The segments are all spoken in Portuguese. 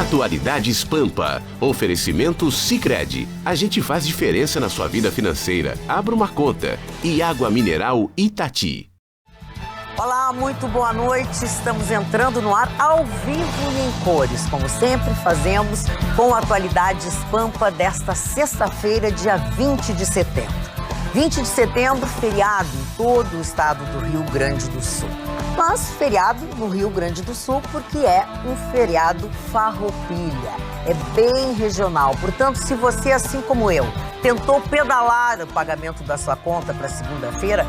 Atualidades Pampa. Oferecimento Sicredi. A gente faz diferença na sua vida financeira. Abra uma conta. E Água Mineral Itati. Olá, muito boa noite. Estamos entrando no ar ao vivo e em cores, como sempre fazemos com Atualidades Pampa desta sexta-feira, dia 20 de setembro. 20 de setembro, feriado em todo o estado do Rio Grande do Sul. Mas feriado no Rio Grande do Sul porque é um feriado farroupilha. É bem regional. Portanto, se você, assim como eu, tentou pedalar o pagamento da sua conta para segunda-feira,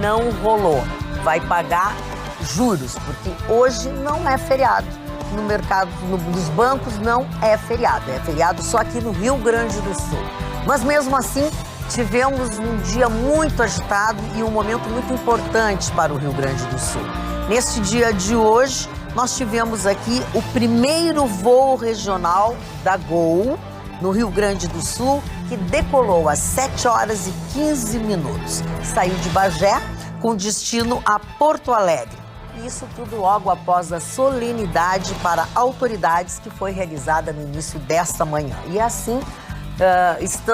não rolou. Vai pagar juros, porque hoje não é feriado. No mercado, nos bancos não é feriado. É feriado só aqui no Rio Grande do Sul. Mas mesmo assim, tivemos um dia muito agitado e um momento muito importante para o Rio Grande do Sul. Neste dia de hoje, nós tivemos aqui o primeiro voo regional da Gol no Rio Grande do Sul, que decolou às 7 horas e 15 minutos. Saiu de Bagé com destino a Porto Alegre. Isso tudo logo após a solenidade para autoridades que foi realizada no início desta manhã. E assim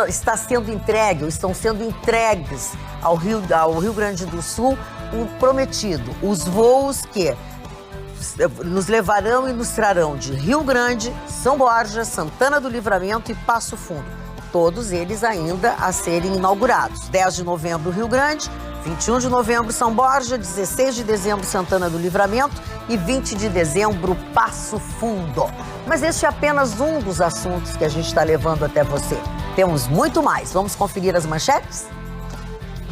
está sendo entregue, ou estão sendo entregues ao Rio Grande do Sul o prometido, os voos que nos levarão e nos trarão de Rio Grande, São Borja, Santana do Livramento e Passo Fundo. Todos eles ainda a serem inaugurados. 10 de novembro, Rio Grande, 21 de novembro, São Borja, 16 de dezembro, Santana do Livramento e 20 de dezembro, Passo Fundo. Mas este é apenas um dos assuntos que a gente está levando até você. Temos muito mais. Vamos conferir as manchetes?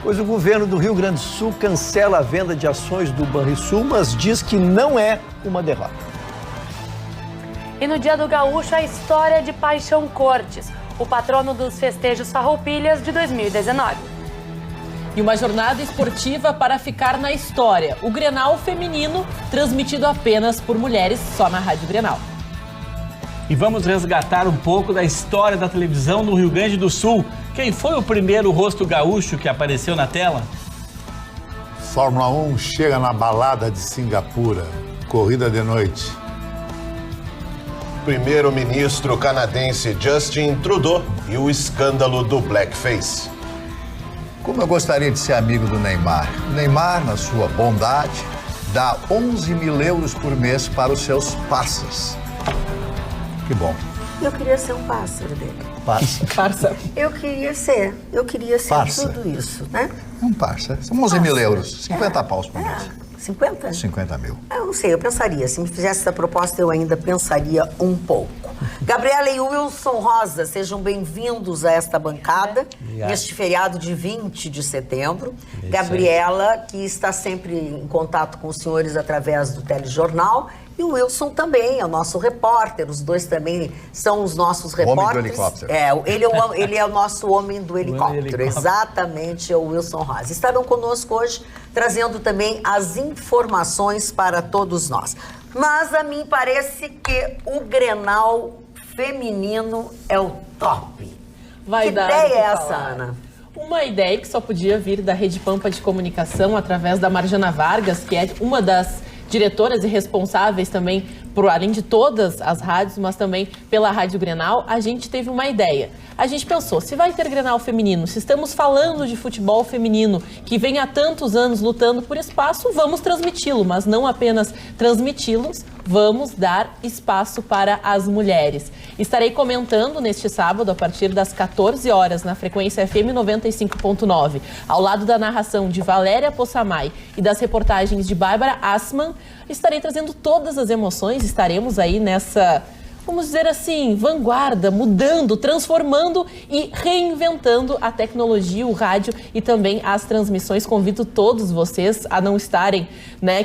Pois o governo do Rio Grande do Sul cancela a venda de ações do Banrisul, mas diz que não é uma derrota. E no Dia do Gaúcho, a história de Paixão Cortes, o patrono dos festejos farroupilhas de 2019. E uma jornada esportiva para ficar na história. O Grenal feminino, transmitido apenas por mulheres, só na Rádio Grenal. E vamos resgatar um pouco da história da televisão no Rio Grande do Sul. Quem foi o primeiro rosto gaúcho que apareceu na tela? Fórmula 1 chega na balada de Singapura. Corrida de noite. Primeiro-ministro canadense Justin Trudeau e o escândalo do blackface. Como eu gostaria de ser amigo do Neymar. O Neymar, na sua bondade, dá 11 mil euros por mês para os seus passas. Que bom. Eu queria ser um pássaro dele. Parça. Eu queria ser Parça. Tudo isso, né? É um parça. São 11 mil euros, 50 paus por mês. 50? 50 mil. Eu não sei, eu pensaria. Se me fizesse essa proposta, eu ainda pensaria um pouco. Gabriela e Wilson Rosa, sejam bem-vindos a esta bancada, neste feriado de 20 de setembro. Gabriela, que está sempre em contato com os senhores através do telejornal, e o Wilson também é o nosso repórter, os dois também são os nossos repórteres. Homem do helicóptero. Ele é o nosso homem do helicóptero, exatamente, é o Wilson Rosa. Estarão conosco hoje, trazendo também as informações para todos nós. Mas a mim parece que o Grenal feminino é o top. Vai que dar ideia é essa, falar. Ana? Uma ideia que só podia vir da Rede Pampa de Comunicação através da Marjana Vargas, que é uma das diretoras e responsáveis também, por além de todas as rádios, mas também pela Rádio Grenal. A gente teve uma ideia. A gente pensou, se vai ter Grenal feminino, se estamos falando de futebol feminino, que vem há tantos anos lutando por espaço, vamos transmiti-lo, mas não apenas transmiti-los, vamos dar espaço para as mulheres. Estarei comentando neste sábado, a partir das 14 horas, na frequência FM 95.9, ao lado da narração de Valéria Possamay e das reportagens de Bárbara Assmann, estarei trazendo todas as emoções, estaremos aí nessa, vamos dizer assim, vanguarda, mudando, transformando e reinventando a tecnologia, o rádio e também as transmissões. Convido todos vocês a não estarem,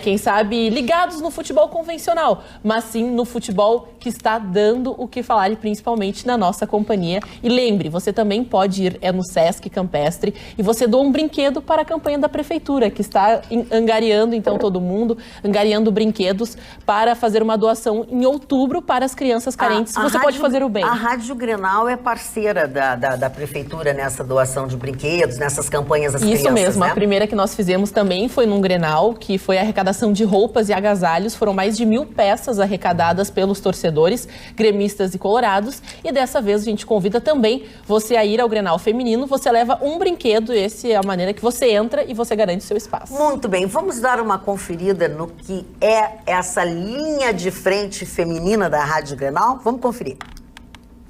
quem sabe, ligados no futebol convencional, mas sim no futebol que está dando o que falar, e principalmente na nossa companhia. E lembre, você também pode ir no Sesc Campestre e você doa um brinquedo para a campanha da Prefeitura, que está angariando, então, todo mundo, angariando brinquedos para fazer uma doação em outubro para as crianças crianças carentes, você pode fazer o bem. A Rádio Grenal é parceira da Prefeitura nessa doação de brinquedos, nessas campanhas às crianças, Isso mesmo, né? A primeira que nós fizemos também foi num Grenal, que foi a arrecadação de roupas e agasalhos. Foram mais de 1.000 peças arrecadadas pelos torcedores, gremistas e colorados. E dessa vez a gente convida também você a ir ao Grenal feminino. Você leva um brinquedo, essa é a maneira que você entra e você garante o seu espaço. Muito bem, vamos dar uma conferida no que é essa linha de frente feminina da Rádio Grenal? Vamos conferir.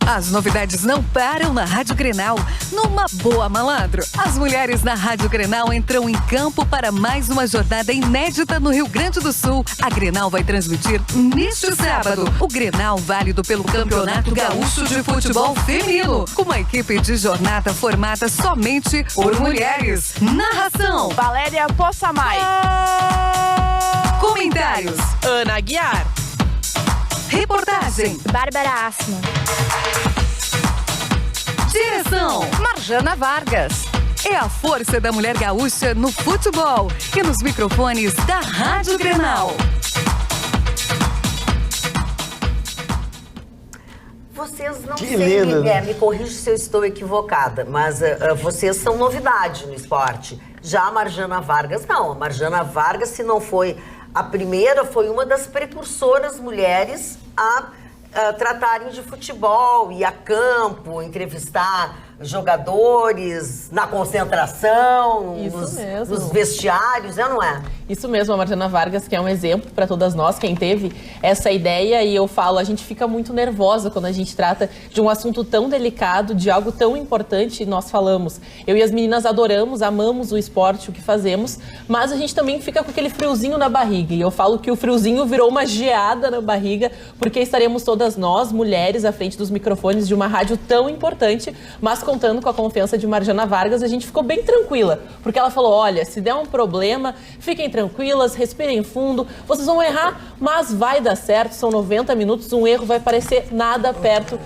As novidades não param na Rádio Grenal. Numa boa, malandro, as mulheres na Rádio Grenal entram em campo para mais uma jornada inédita no Rio Grande do Sul. A Grenal vai transmitir neste sábado o Grenal válido pelo Campeonato Gaúcho de Futebol Feminino, com uma equipe de jornada formada somente por mulheres. Narração: Valéria Possamay. Comentários: Ana Aguiar. Reportagem: Bárbara Assman. Direção: Marjana Vargas. É a força da mulher gaúcha no futebol e nos microfones da Rádio Grenal. Vocês não Que sei, lindo, né? me corrija se eu estou equivocada, mas vocês são novidade no esporte. Já a Marjana Vargas, não. A Marjana Vargas, se não foi a primeira, foi uma das precursoras mulheres a tratarem de futebol, ir a campo, entrevistar jogadores na concentração, nos vestiários, não é? Isso mesmo, a Marjana Vargas, que é um exemplo para todas nós, quem teve essa ideia, e eu falo, a gente fica muito nervosa quando a gente trata de um assunto tão delicado, de algo tão importante, e nós falamos. Eu e as meninas adoramos, amamos o esporte, o que fazemos, mas a gente também fica com aquele friozinho na barriga, e eu falo que o friozinho virou uma geada na barriga, porque estaremos todas nós, mulheres, à frente dos microfones de uma rádio tão importante, mas contando com a confiança de Marjana Vargas, a gente ficou bem tranquila, porque ela falou, olha, se der um problema, fiquem tranquilas, respirem fundo, vocês vão errar, mas vai dar certo, são 90 minutos, um erro vai parecer nada perto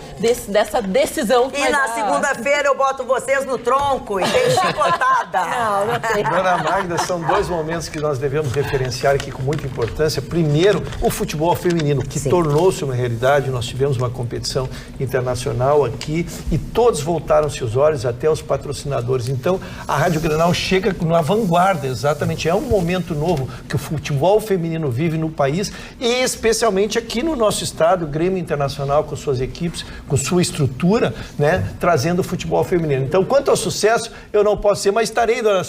dessa decisão. E na segunda-feira eu boto vocês no tronco e tem chicotada. Não tem. Dona Magda, são dois momentos que nós devemos referenciar aqui com muita importância. Primeiro, o futebol feminino, que tornou-se uma realidade. Nós tivemos uma competição internacional aqui e todos voltaram seus olhos até os patrocinadores. Então, a Rádio Grenal chega na vanguarda, exatamente. É um momento novo que o futebol feminino vive no país e especialmente aqui no nosso estado, o Grêmio Internacional com suas equipes, com sua estrutura, né, trazendo o futebol feminino. Então, quanto ao sucesso, eu não posso ser, mas estarei, dona,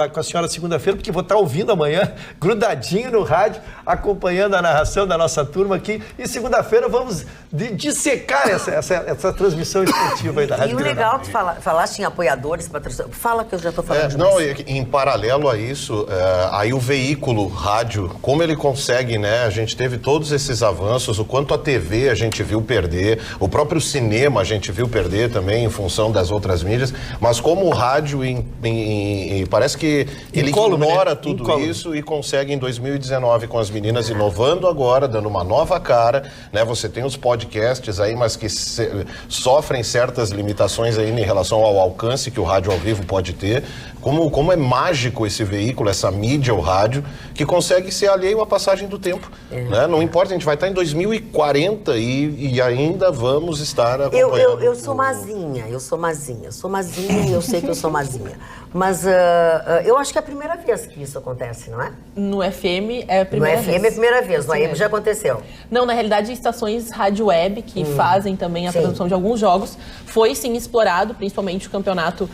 com a senhora segunda-feira, porque vou estar ouvindo amanhã, grudadinho no rádio, acompanhando a narração da nossa turma aqui. E segunda-feira vamos dissecar essa transmissão esportiva aí da Rádio Grenal. E o legal que falaste em apoiadores, patrocinadores, fala que eu já estou falando demais. Não, em paralelo a isso, aí o veículo rádio, como ele consegue, né? A gente teve todos esses avanços, o quanto a TV a gente viu perder, o próprio cinema a gente viu perder também em função das outras mídias, mas como o rádio parece que ele ignora tudo isso e consegue em 2019 com as meninas inovando agora, dando uma nova cara, né? Você tem os podcasts aí, mas que sofrem certas limitações aí em relação ao alcance que o rádio ao vivo pode ter. Como é mágico esse veículo, essa mídia, o rádio, que consegue ser alheio à passagem do tempo. Né? Não importa, a gente vai estar em 2040 e ainda vamos estar acompanhando. Eu sou mazinha e eu sei que eu sou mazinha. Mas eu acho que é a primeira vez que isso acontece, não é? No FM é a primeira vez. No FM é a primeira vez, no AM já aconteceu. Não, na realidade, estações rádio web que fazem também a transmissão de alguns jogos, foi sim explorado, principalmente o campeonato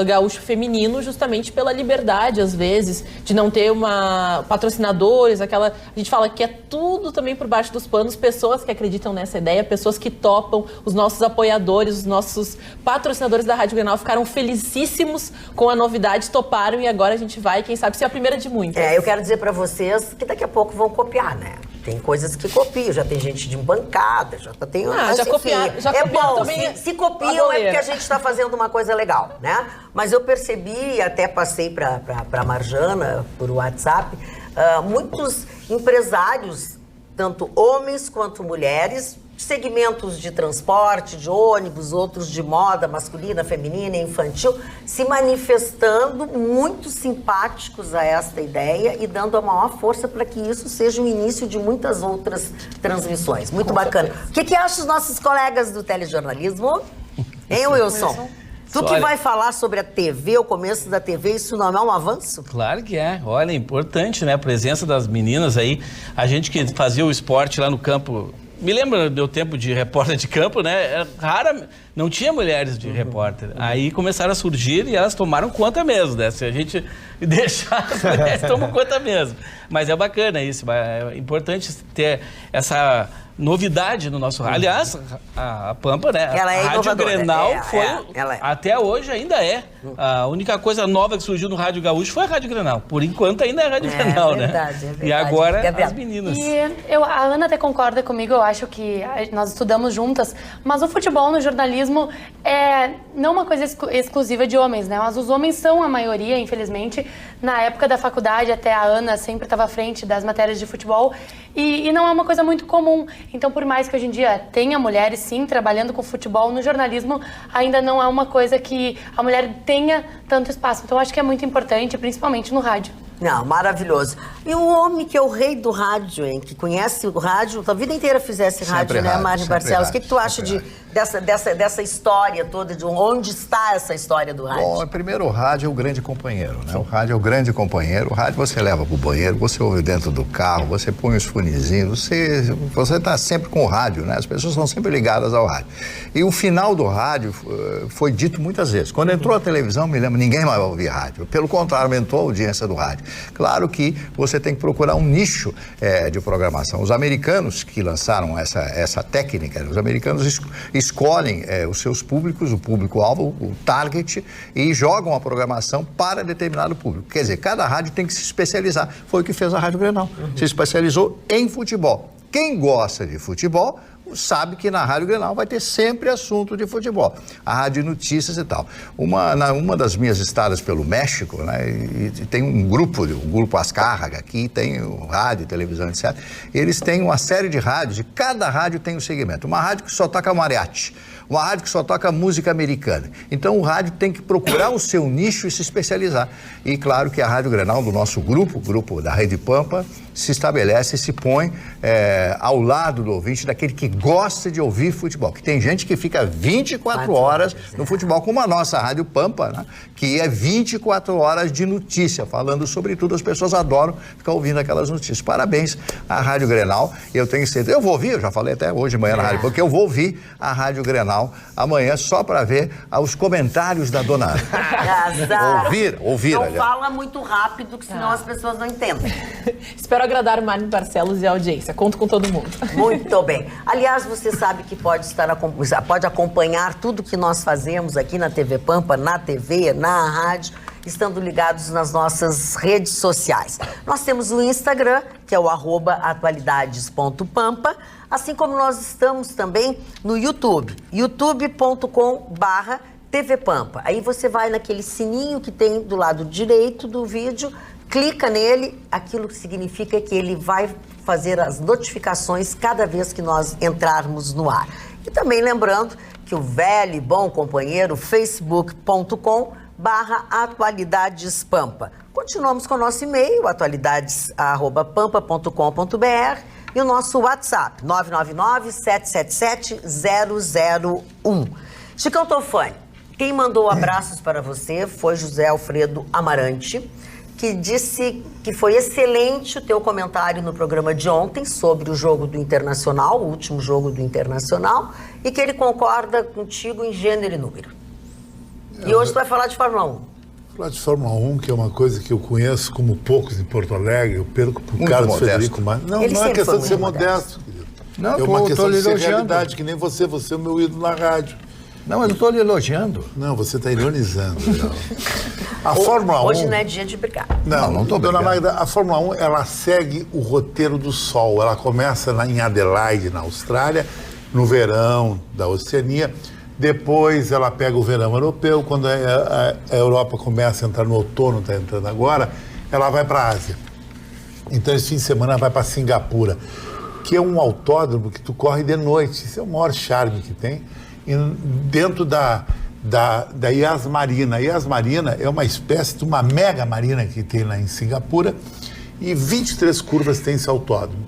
gaúcho feminino, justamente pela liberdade, às vezes, de não ter patrocinadores, a gente fala que é tudo também por baixo dos panos, pessoas que acreditam nessa ideia, pessoas que topam, os nossos apoiadores, os nossos patrocinadores da Rádio Grenal ficaram felicíssimos com a novidade, toparam e agora a gente vai, quem sabe, ser a primeira de muitas. Eu quero dizer pra vocês que daqui a pouco vão copiar, né? Tem coisas que copiam, já tem gente de bancada, já tem... já copiaram bom, também. Se copiam é porque a gente está fazendo uma coisa legal, né? Mas eu percebi, até passei pra Marjana, por WhatsApp, muitos empresários, tanto homens quanto mulheres, segmentos de transporte, de ônibus, outros de moda masculina, feminina e infantil, se manifestando muito simpáticos a esta ideia e dando a maior força para que isso seja o início de muitas outras transmissões. Muito bacana. O que acham os nossos colegas do telejornalismo? Hein, Wilson? Tu que vai falar sobre a TV, o começo da TV, isso não é um avanço? Claro que é. Olha, é importante, né? A presença das meninas aí. A gente que fazia o esporte lá no campo... Me lembra do tempo de repórter de campo, né? Era rara, não tinha mulheres de repórter. Aí começaram a surgir e elas tomaram conta mesmo, né? Se a gente deixar, as mulheres tomam conta mesmo. Mas é bacana isso, é importante ter essa novidade no nosso rádio. Aliás, a Pampa, né? Ela é a Rádio Grenal foi, ela até hoje ainda é. A única coisa nova que surgiu no Rádio Gaúcho foi a Rádio Grenal. Por enquanto ainda é a Rádio Grenal, verdade, né? É verdade. E agora Gabriela. as meninas. E a Ana até concorda comigo, eu acho que nós estudamos juntas, mas o futebol no jornalismo é não uma coisa exclusiva de homens, né? Mas os homens são a maioria, infelizmente. Na época da faculdade, até a Ana sempre estava à frente das matérias de futebol e não é uma coisa muito comum. Então, por mais que hoje em dia tenha mulheres, sim, trabalhando com futebol, no jornalismo ainda não é uma coisa que a mulher tenha tanto espaço. Então, acho que é muito importante, principalmente no rádio. Não, maravilhoso. E o homem que é o rei do rádio, hein? Que conhece o rádio, a vida inteira fizesse rádio, né, Mário Barcelos? O que tu acha dessa história toda, de onde está essa história do rádio? Bom, primeiro o rádio é o grande companheiro, né? O rádio é o grande companheiro. O rádio você leva pro banheiro, você ouve dentro do carro, você põe os fonezinhos, você está sempre com o rádio, né? As pessoas estão sempre ligadas ao rádio. E o final do rádio foi dito muitas vezes. Quando entrou a televisão, me lembro, ninguém mais ouvia rádio. Pelo contrário, aumentou a audiência do rádio. Claro que você tem que procurar um nicho de programação. Os americanos que lançaram essa técnica, os americanos escolhem os seus públicos, o público-alvo, o target, e jogam a programação para determinado público. Quer dizer, cada rádio tem que se especializar. Foi o que fez a Rádio Grenal. Se especializou em futebol. Quem gosta de futebol sabe que na Rádio Grenal vai ter sempre assunto de futebol. A Rádio Notícias e tal. Uma das minhas estadas pelo México, né, e tem um grupo Azcárraga, aqui tem o rádio, televisão, etc. Eles têm uma série de rádios e cada rádio tem um segmento. Uma rádio que só toca mariachi, uma rádio que só toca música americana. Então o rádio tem que procurar o seu nicho e se especializar. E claro que a Rádio Grenal do nosso grupo, o grupo da Rede Pampa, se estabelece e se põe ao lado do ouvinte, daquele que gosta de ouvir futebol. Que tem gente que fica 24 horas no futebol, como a nossa Rádio Pampa, né? Que é 24 horas de notícia, falando sobre tudo. As pessoas adoram ficar ouvindo aquelas notícias. Parabéns à Rádio Grenal. Eu tenho certeza, eu vou ouvir, eu já falei até hoje de manhã na Rádio, porque eu vou ouvir a Rádio Grenal amanhã só para ver os comentários da dona Ana. Ouvir. Não fala muito rápido, que senão as pessoas não entendem. Espero agradar o Mário Barcelos e a audiência. Conto com todo mundo. Muito bem. Aliás, você sabe que pode acompanhar tudo que nós fazemos aqui na TV Pampa, na TV, na rádio, estando ligados nas nossas redes sociais. Nós temos o Instagram, que é o @atualidades.pampa, assim como nós estamos também no YouTube, youtube.com/TV Pampa. Aí você vai naquele sininho que tem do lado direito do vídeo, clica nele, aquilo que significa que ele vai fazer as notificações cada vez que nós entrarmos no ar. E também lembrando que o velho e bom companheiro facebook.com/atualidadespampa. Continuamos com o nosso e-mail, atualidades@pampa.com.br, e o nosso WhatsApp, 999-777-001. Chicão Tofani, quem mandou abraços para você foi José Alfredo Amarante, que disse que foi excelente o teu comentário no programa de ontem sobre o jogo do Internacional, o último jogo do Internacional, e que ele concorda contigo em gênero e número. E hoje tu vai falar de Fórmula 1. Falar de Fórmula 1, que é uma coisa que eu conheço como poucos em Porto Alegre, eu perco pro Carlos Federico Marques. Não é questão de ser modesto, querido. Não, é uma questão de ser realidade, que nem você é o meu ídolo na rádio. Não, eu não estou lhe elogiando. Não, você está ironizando. A Fórmula 1... Hoje não é dia de brigar. Não estou brigando. Dona Magda, a Fórmula 1, ela segue o roteiro do Sol. Ela começa em Adelaide, na Austrália, no verão da Oceania. Depois ela pega o verão europeu. Quando a Europa começa a entrar no outono, está entrando agora, ela vai para a Ásia. Então esse fim de semana ela vai para Singapura. que é um autódromo que tu corre de noite. Isso é o maior charme que tem. E dentro da Yas Marina. A Yas Marina é uma espécie de uma mega marina que tem lá em Singapura, e 23 curvas tem esse autódromo.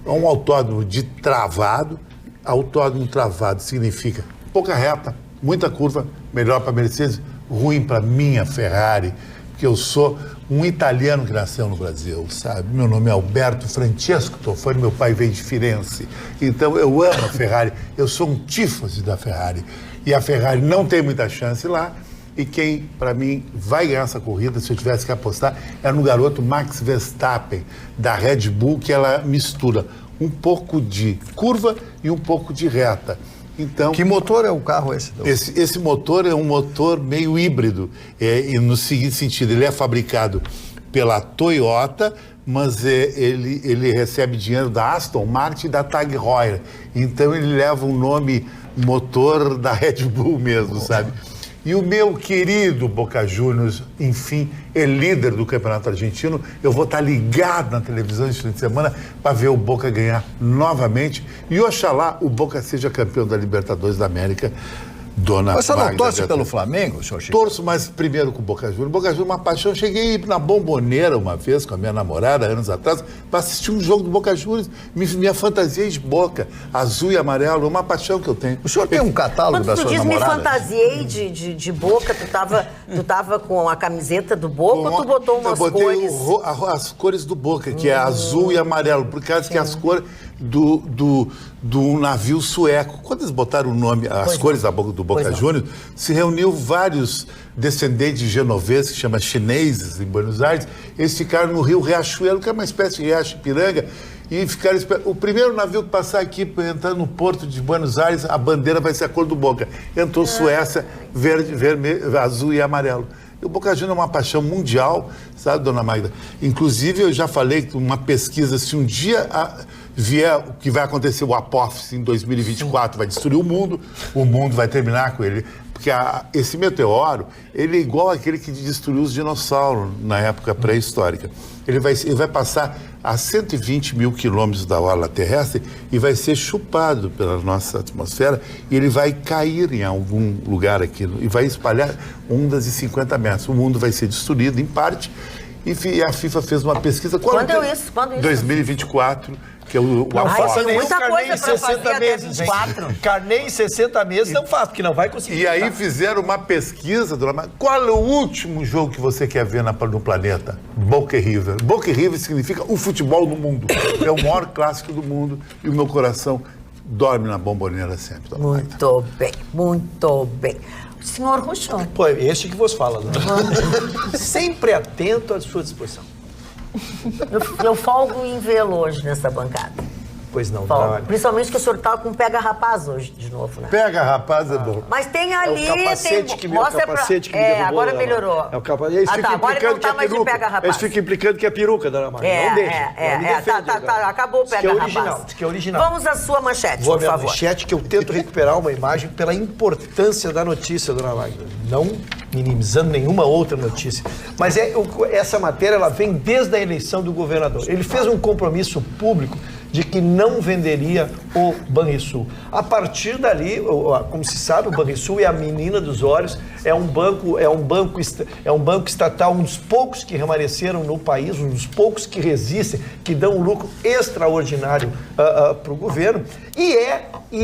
É um autódromo de travado. Autódromo travado significa pouca reta, muita curva, melhor para a Mercedes, ruim para minha Ferrari, porque eu sou um italiano que nasceu no Brasil, sabe? Meu nome é Alberto Francesco Tofani, meu pai veio de Firenze. Então eu amo a Ferrari, eu sou um tífose da Ferrari. E a Ferrari não tem muita chance lá. E quem, para mim, vai ganhar essa corrida, se eu tivesse que apostar, é no garoto Max Verstappen, da Red Bull, que ela mistura um pouco de curva e um pouco de reta. Então, que motor é o carro esse? Esse motor é um motor meio híbrido. E no seguinte sentido, ele é fabricado pela Toyota, mas ele recebe dinheiro da Aston Martin e da Tag Heuer. Então ele leva um nome motor da Red Bull mesmo, sabe? E o meu querido Boca Juniors, enfim, é líder do Campeonato Argentino. Eu vou estar ligado na televisão esse fim de semana para ver o Boca ganhar novamente. E oxalá o Boca seja campeão da Libertadores da América. Dona Mas você não Magda torce Beatriz. pelo Flamengo, senhor Chico? Torço, mas primeiro com o Boca Juniors. Boca Juniors é uma paixão. Eu cheguei na Bombonera uma vez com a minha namorada, anos atrás, para assistir um jogo do Boca Juniors. Minha fantasia é de Boca, azul e amarelo, é uma paixão que eu tenho. O senhor tem um catálogo Quando da tu sua diz namorada? me fantasiei de Boca, tu tava com a camiseta do Boca ou tu botou umas eu botei cores? As cores do Boca, que é azul e amarelo, por causa que as cores do navio sueco. Quando eles botaram o nome, as cores do Boca Juniors, se reuniu vários descendentes de genoveses, que chama chineses, em Buenos Aires. Eles ficaram no rio Riachuelo, que é uma espécie de riacho Ipiranga, e ficaram esperando. O primeiro navio que passar aqui, entrando no porto de Buenos Aires, a bandeira vai ser a cor do Boca. Entrou Suécia, verde, vermelho, azul e amarelo. O Boca Juniors é uma paixão mundial, sabe, dona Magda? Inclusive, eu já falei que uma pesquisa, se um dia vier o que vai acontecer, o apófise em 2024, vai destruir o mundo vai terminar com ele. Porque esse meteoro, ele é igual àquele que destruiu os dinossauros na época pré-histórica. Ele vai passar a 120 mil quilômetros da orla terrestre e vai ser chupado pela nossa atmosfera e ele vai cair em algum lugar aqui e vai espalhar ondas de 50 metros. O mundo vai ser destruído em parte e a FIFA fez uma pesquisa. Quando é isso? 2024. Que é o Não faça nem muita carnê coisa em pra 60 fazer até meses. 24. Carnê em 60 meses não faz, porque não vai conseguir. E aí fizeram uma pesquisa, dona Maria. Qual é o último jogo que você quer ver no planeta? Boca River. Boca River significa o futebol no mundo. É o maior clássico do mundo e o meu coração dorme na Bombonera sempre. Dona Maria. Muito bem, muito bem. Senhor Rochon. Pô, este que vos fala, né? Sempre atento à sua disposição. Eu folgo em vê-lo hoje nessa bancada. Pois não, Folgo. Principalmente que o senhor tá com pega rapaz hoje de novo, né? Pega, rapaz, é bom. Mas tem ali, capacete que me agora melhorou. É o capacete. Eles ficam agora implicando não que é tá mais de peruca. pega rapaz. Eles ficam implicando que é peruca, dona Maria. Não deixa. Acabou o Diz que pega é original, rapaz. diz que é original. Vamos à sua manchete, Vou à por minha favor. manchete, que eu tento recuperar uma imagem pela importância da notícia, dona Magda. Não minimizando nenhuma outra notícia. Mas essa matéria ela vem desde a eleição do governador. Ele fez um compromisso público de que não venderia o Banrisul. A partir dali, como se sabe, o Banrisul é a menina dos olhos, é um banco estatal, um dos poucos que permaneceram no país, um dos poucos que resistem, que dão um lucro extraordinário para o governo, e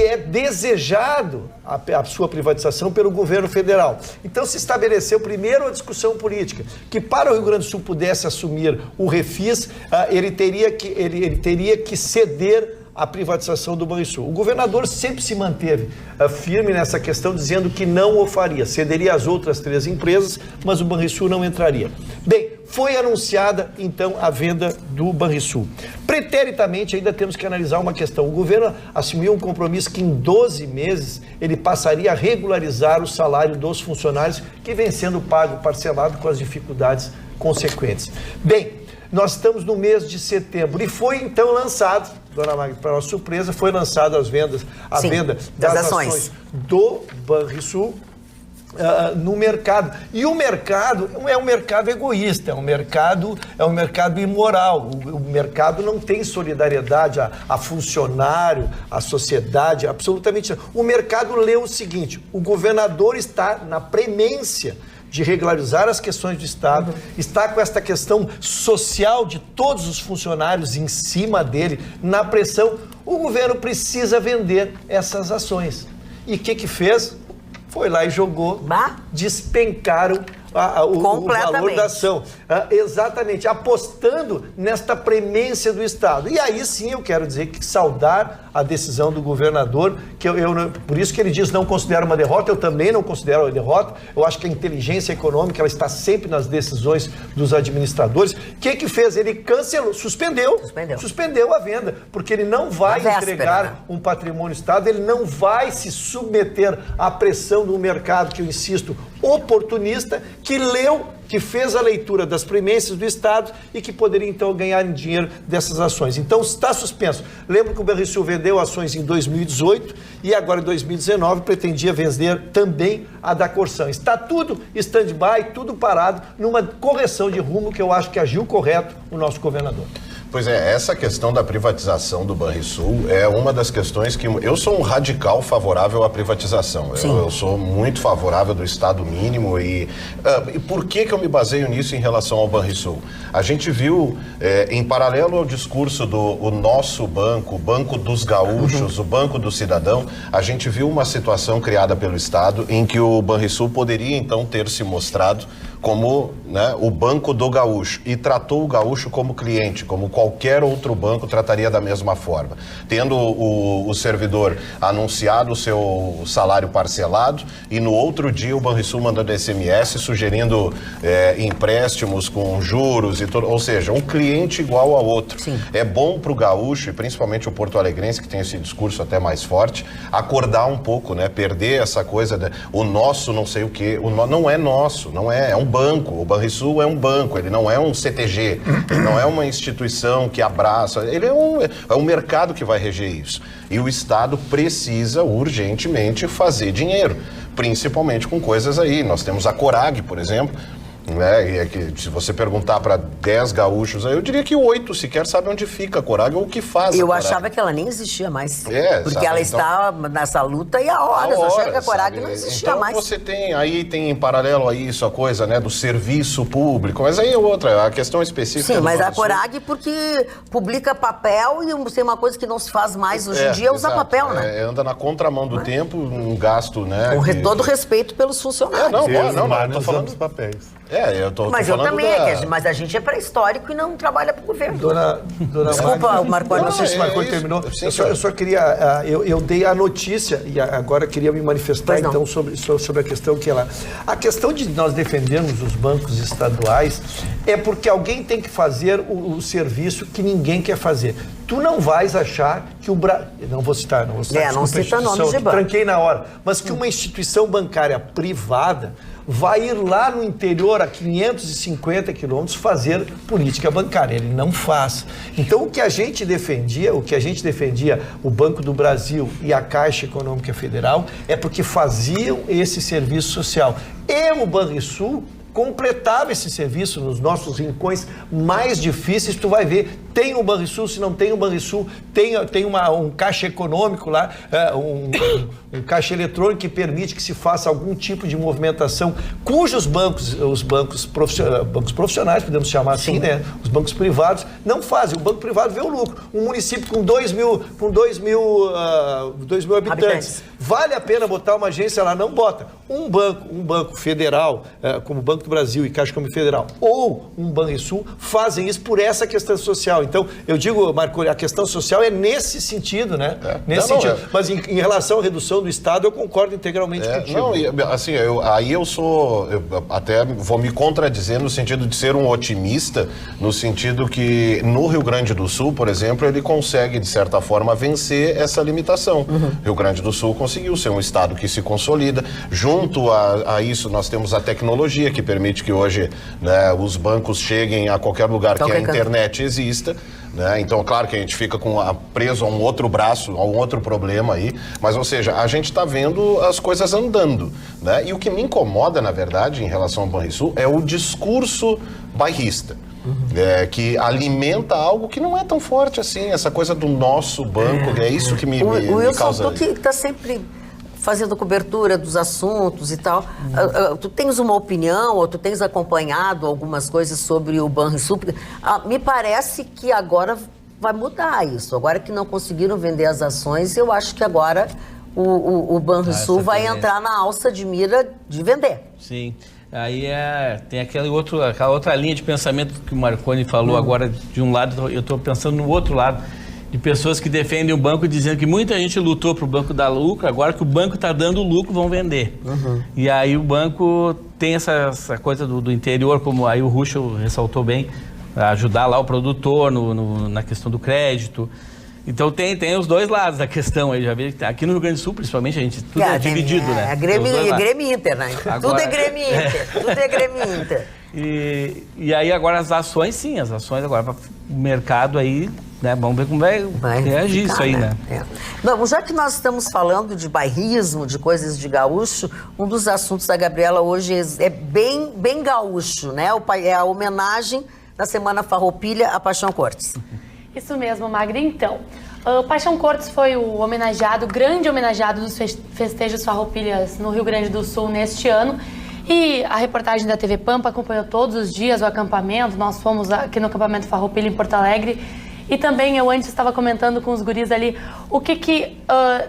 é desejado a sua privatização pelo governo federal. Então se estabeleceu primeiro a discussão política, que para o Rio Grande do Sul pudesse assumir o Refis, ele teria que ceder a privatização do Banrisul. O governador sempre se manteve firme nessa questão, dizendo que não o faria, cederia às outras 3 empresas, mas o Banrisul não entraria. Bem, foi anunciada então a venda do Banrisul. Preteritamente ainda temos que analisar uma questão. O governo assumiu um compromisso que em 12 meses ele passaria a regularizar o salário dos funcionários que vem sendo pago parcelado com as dificuldades consequentes. Bem, nós estamos no mês de setembro e foi então lançado, dona Magda, para nossa surpresa, foi lançada a venda das ações do Banrisul no mercado. E o mercado é um mercado egoísta, é um mercado imoral. O mercado não tem solidariedade a funcionário, a sociedade, absolutamente não. O mercado lê o seguinte: o governador está na premência de regularizar as questões do Estado, está com esta questão social de todos os funcionários em cima dele, na pressão. O governo precisa vender essas ações. E o que fez? Foi lá e jogou, despencaram o valor da ação. Exatamente, apostando nesta premência do Estado. E aí sim eu quero dizer que saudar a decisão do governador, que por isso que ele diz não considera uma derrota, eu também não considero uma derrota. Eu acho que a inteligência econômica ela está sempre nas decisões dos administradores. O que fez? Ele cancelou, suspendeu a venda, porque ele não vai entregar um patrimônio ao Estado, ele não vai se submeter à pressão do mercado, que eu insisto, oportunista, que fez a leitura das premissas do Estado e que poderia então ganhar dinheiro dessas ações. Então está suspenso. Lembro que o Banrisul vendeu ações em 2018 e agora em 2019 pretendia vender também a da Corsan. Está tudo stand-by, tudo parado, numa correção de rumo que eu acho que agiu correto o nosso governador. Pois é, essa questão da privatização do Banrisul é uma das questões que... Eu sou um radical favorável à privatização. Eu sou muito favorável do Estado mínimo e por que eu me baseio nisso em relação ao Banrisul? A gente viu, em paralelo ao discurso do nosso banco, o Banco dos Gaúchos, o Banco do Cidadão, a gente viu uma situação criada pelo Estado em que o Banrisul poderia então ter se mostrado como, né, o Banco do Gaúcho e tratou o gaúcho como cliente, como qualquer outro banco trataria da mesma forma. Tendo o servidor anunciado o seu salário parcelado e no outro dia o Banrisul mandando SMS sugerindo empréstimos com juros, ou seja, um cliente igual ao outro. Sim. É bom para o gaúcho e principalmente o porto-alegrense, que tem esse discurso até mais forte, acordar um pouco, né, perder essa coisa o nosso não sei o quê, não é nosso, não é um banco, o Banrisul é um banco, ele não é um CTG, ele não é uma instituição que abraça, ele é um mercado que vai reger isso. E o Estado precisa urgentemente fazer dinheiro, principalmente com coisas aí. Nós temos a Corag, por exemplo, né? E é que, se você perguntar para 10 gaúchos, eu diria que 8 sequer sabem onde fica a Corag ou o que faz a Corag. Eu achava que ela nem existia mais. Porque sabe? ela está nessa luta e há horas. Eu achava que a Corag não existia então, mais. Você tem em paralelo a isso a coisa, né, do serviço público, mas aí é outra, a questão específica. Sim, mas a Corag porque publica papel e tem uma coisa que não se faz mais hoje em dia, usar papel, né? Anda na contramão do tempo, um gasto, né? Com todo respeito pelos funcionários. Não, tô falando dos papéis. Mas eu também, mas a gente é pré-histórico e não trabalha para o governo. Desculpa, Marconi. Não sei se o Marconi terminou. Eu só queria... Eu dei a notícia e agora queria me manifestar então sobre a questão que ela... A questão de nós defendermos os bancos estaduais é porque alguém tem que fazer o serviço que ninguém quer fazer. Tu não vais achar que o Brasil... Não vou citar. Não cita nomes de banco. Tranquei na hora. Mas que uma instituição bancária privada vai ir lá no interior a 550 quilômetros fazer política bancária. Ele não faz. Então, o que a gente defendia, o Banco do Brasil e a Caixa Econômica Federal, é porque faziam esse serviço social. E o Banrisul completava esse serviço nos nossos rincões mais difíceis. Tu vai ver, tem o Banrisul, se não tem o Banrisul, tem um caixa econômico lá, um caixa eletrônico que permite que se faça algum tipo de movimentação, cujos os bancos profissionais, podemos chamar assim, né? Os bancos privados não fazem. O banco privado vê o lucro. Um município com 2 mil habitantes, vale a pena botar uma agência lá? Não bota. Um banco federal, como o Banco do Brasil e Caixa Econômica Federal, ou um Banrisul, fazem isso por essa questão social. Então, eu digo, Marco, a questão social é nesse sentido, né? Mas em relação à redução do Estado, eu concordo integralmente contigo. Eu até vou me contradizer no sentido de ser um otimista, no sentido que no Rio Grande do Sul, por exemplo, ele consegue, de certa forma, vencer essa limitação. Rio Grande do Sul conseguiu ser um Estado que se consolida. Junto a isso, nós temos a tecnologia que permite que hoje, né, os bancos cheguem a qualquer lugar que a internet exista. né? Então, claro que a gente fica preso a um outro braço, a um outro problema aí, mas, ou seja, a gente está vendo as coisas andando, né? E o que me incomoda, na verdade, em relação ao Banrisul é o discurso bairrista. Que alimenta algo que não é tão forte assim, essa coisa do nosso banco, é isso que me Wilson, causa... tu que está sempre fazendo cobertura dos assuntos e tal, tu tens uma opinião ou tu tens acompanhado algumas coisas sobre o Banrisul? Me parece que agora vai mudar isso, agora que não conseguiram vender as ações, eu acho que agora o Banrisul vai entrar na alça de mira de vender. Sim. Aí tem aquela outra linha de pensamento que o Marconi falou agora, de um lado, eu estou pensando no outro lado, de pessoas que defendem o banco dizendo que muita gente lutou para o banco dar lucro, agora que o banco está dando lucro, vão vender. E aí o banco tem essa coisa do interior, como aí o Ruschel ressaltou bem, ajudar lá o produtor na questão do crédito. Então tem os dois lados da questão aí, já vê que aqui no Rio Grande do Sul, principalmente, a gente, tudo é dividido, né? Grêmio Inter, né? Agora, tudo é Grêmio Inter, tudo é Grêmio Inter. E aí agora as ações, sim, agora o mercado aí, né? Vamos ver como vai reagir isso aí, né? Bom, já que nós estamos falando de bairrismo, de coisas de gaúcho, um dos assuntos da Gabriela hoje é bem gaúcho, né? É a homenagem da Semana Farroupilha a Paixão Cortes. Isso mesmo, Magda. Então, o Paixão Cortes foi o grande homenageado dos festejos Farroupilhas no Rio Grande do Sul neste ano. E a reportagem da TV Pampa acompanhou todos os dias o acampamento. Nós fomos aqui no acampamento Farroupilha em Porto Alegre. E também eu antes estava comentando com os guris ali o que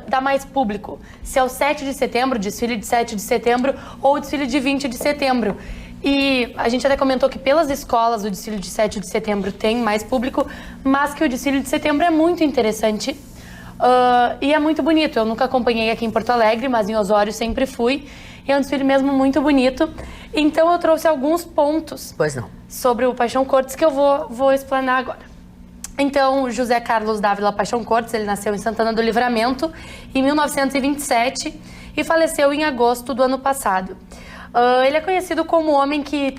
dá mais público. Se é o 7 de setembro, o desfile de 7 de setembro ou o desfile de 20 de setembro. E a gente até comentou que pelas escolas o desfile de 7 de setembro tem mais público, mas que o desfile de setembro é muito interessante e é muito bonito. Eu nunca acompanhei aqui em Porto Alegre, mas em Osório sempre fui. E é um desfile mesmo muito bonito. Então eu trouxe alguns pontos sobre o Paixão Cortes que eu vou explanar agora. Então, José Carlos Dávila Paixão Cortes, ele nasceu em Santana do Livramento em 1927 e faleceu em agosto do ano passado. Ele é conhecido como o homem que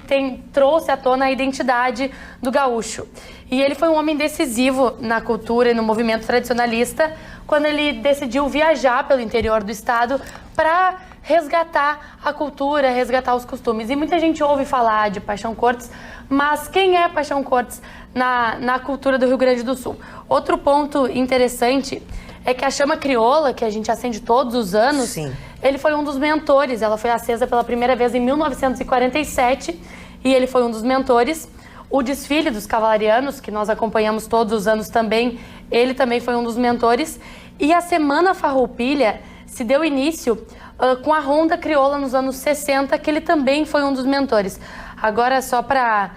trouxe à tona a identidade do gaúcho. E ele foi um homem decisivo na cultura e no movimento tradicionalista quando ele decidiu viajar pelo interior do estado para resgatar a cultura, resgatar os costumes. E muita gente ouve falar de Paixão Cortes, mas quem é Paixão Cortes na cultura do Rio Grande do Sul? Outro ponto interessante é que a chama crioula, que a gente acende todos os anos, ele foi um dos mentores. Ela foi acesa pela primeira vez em 1947 e ele foi um dos mentores. O desfile dos cavalarianos, que nós acompanhamos todos os anos também, ele também foi um dos mentores. E a Semana Farroupilha se deu início com a Ronda Crioula nos anos 60, que ele também foi um dos mentores. Agora, só para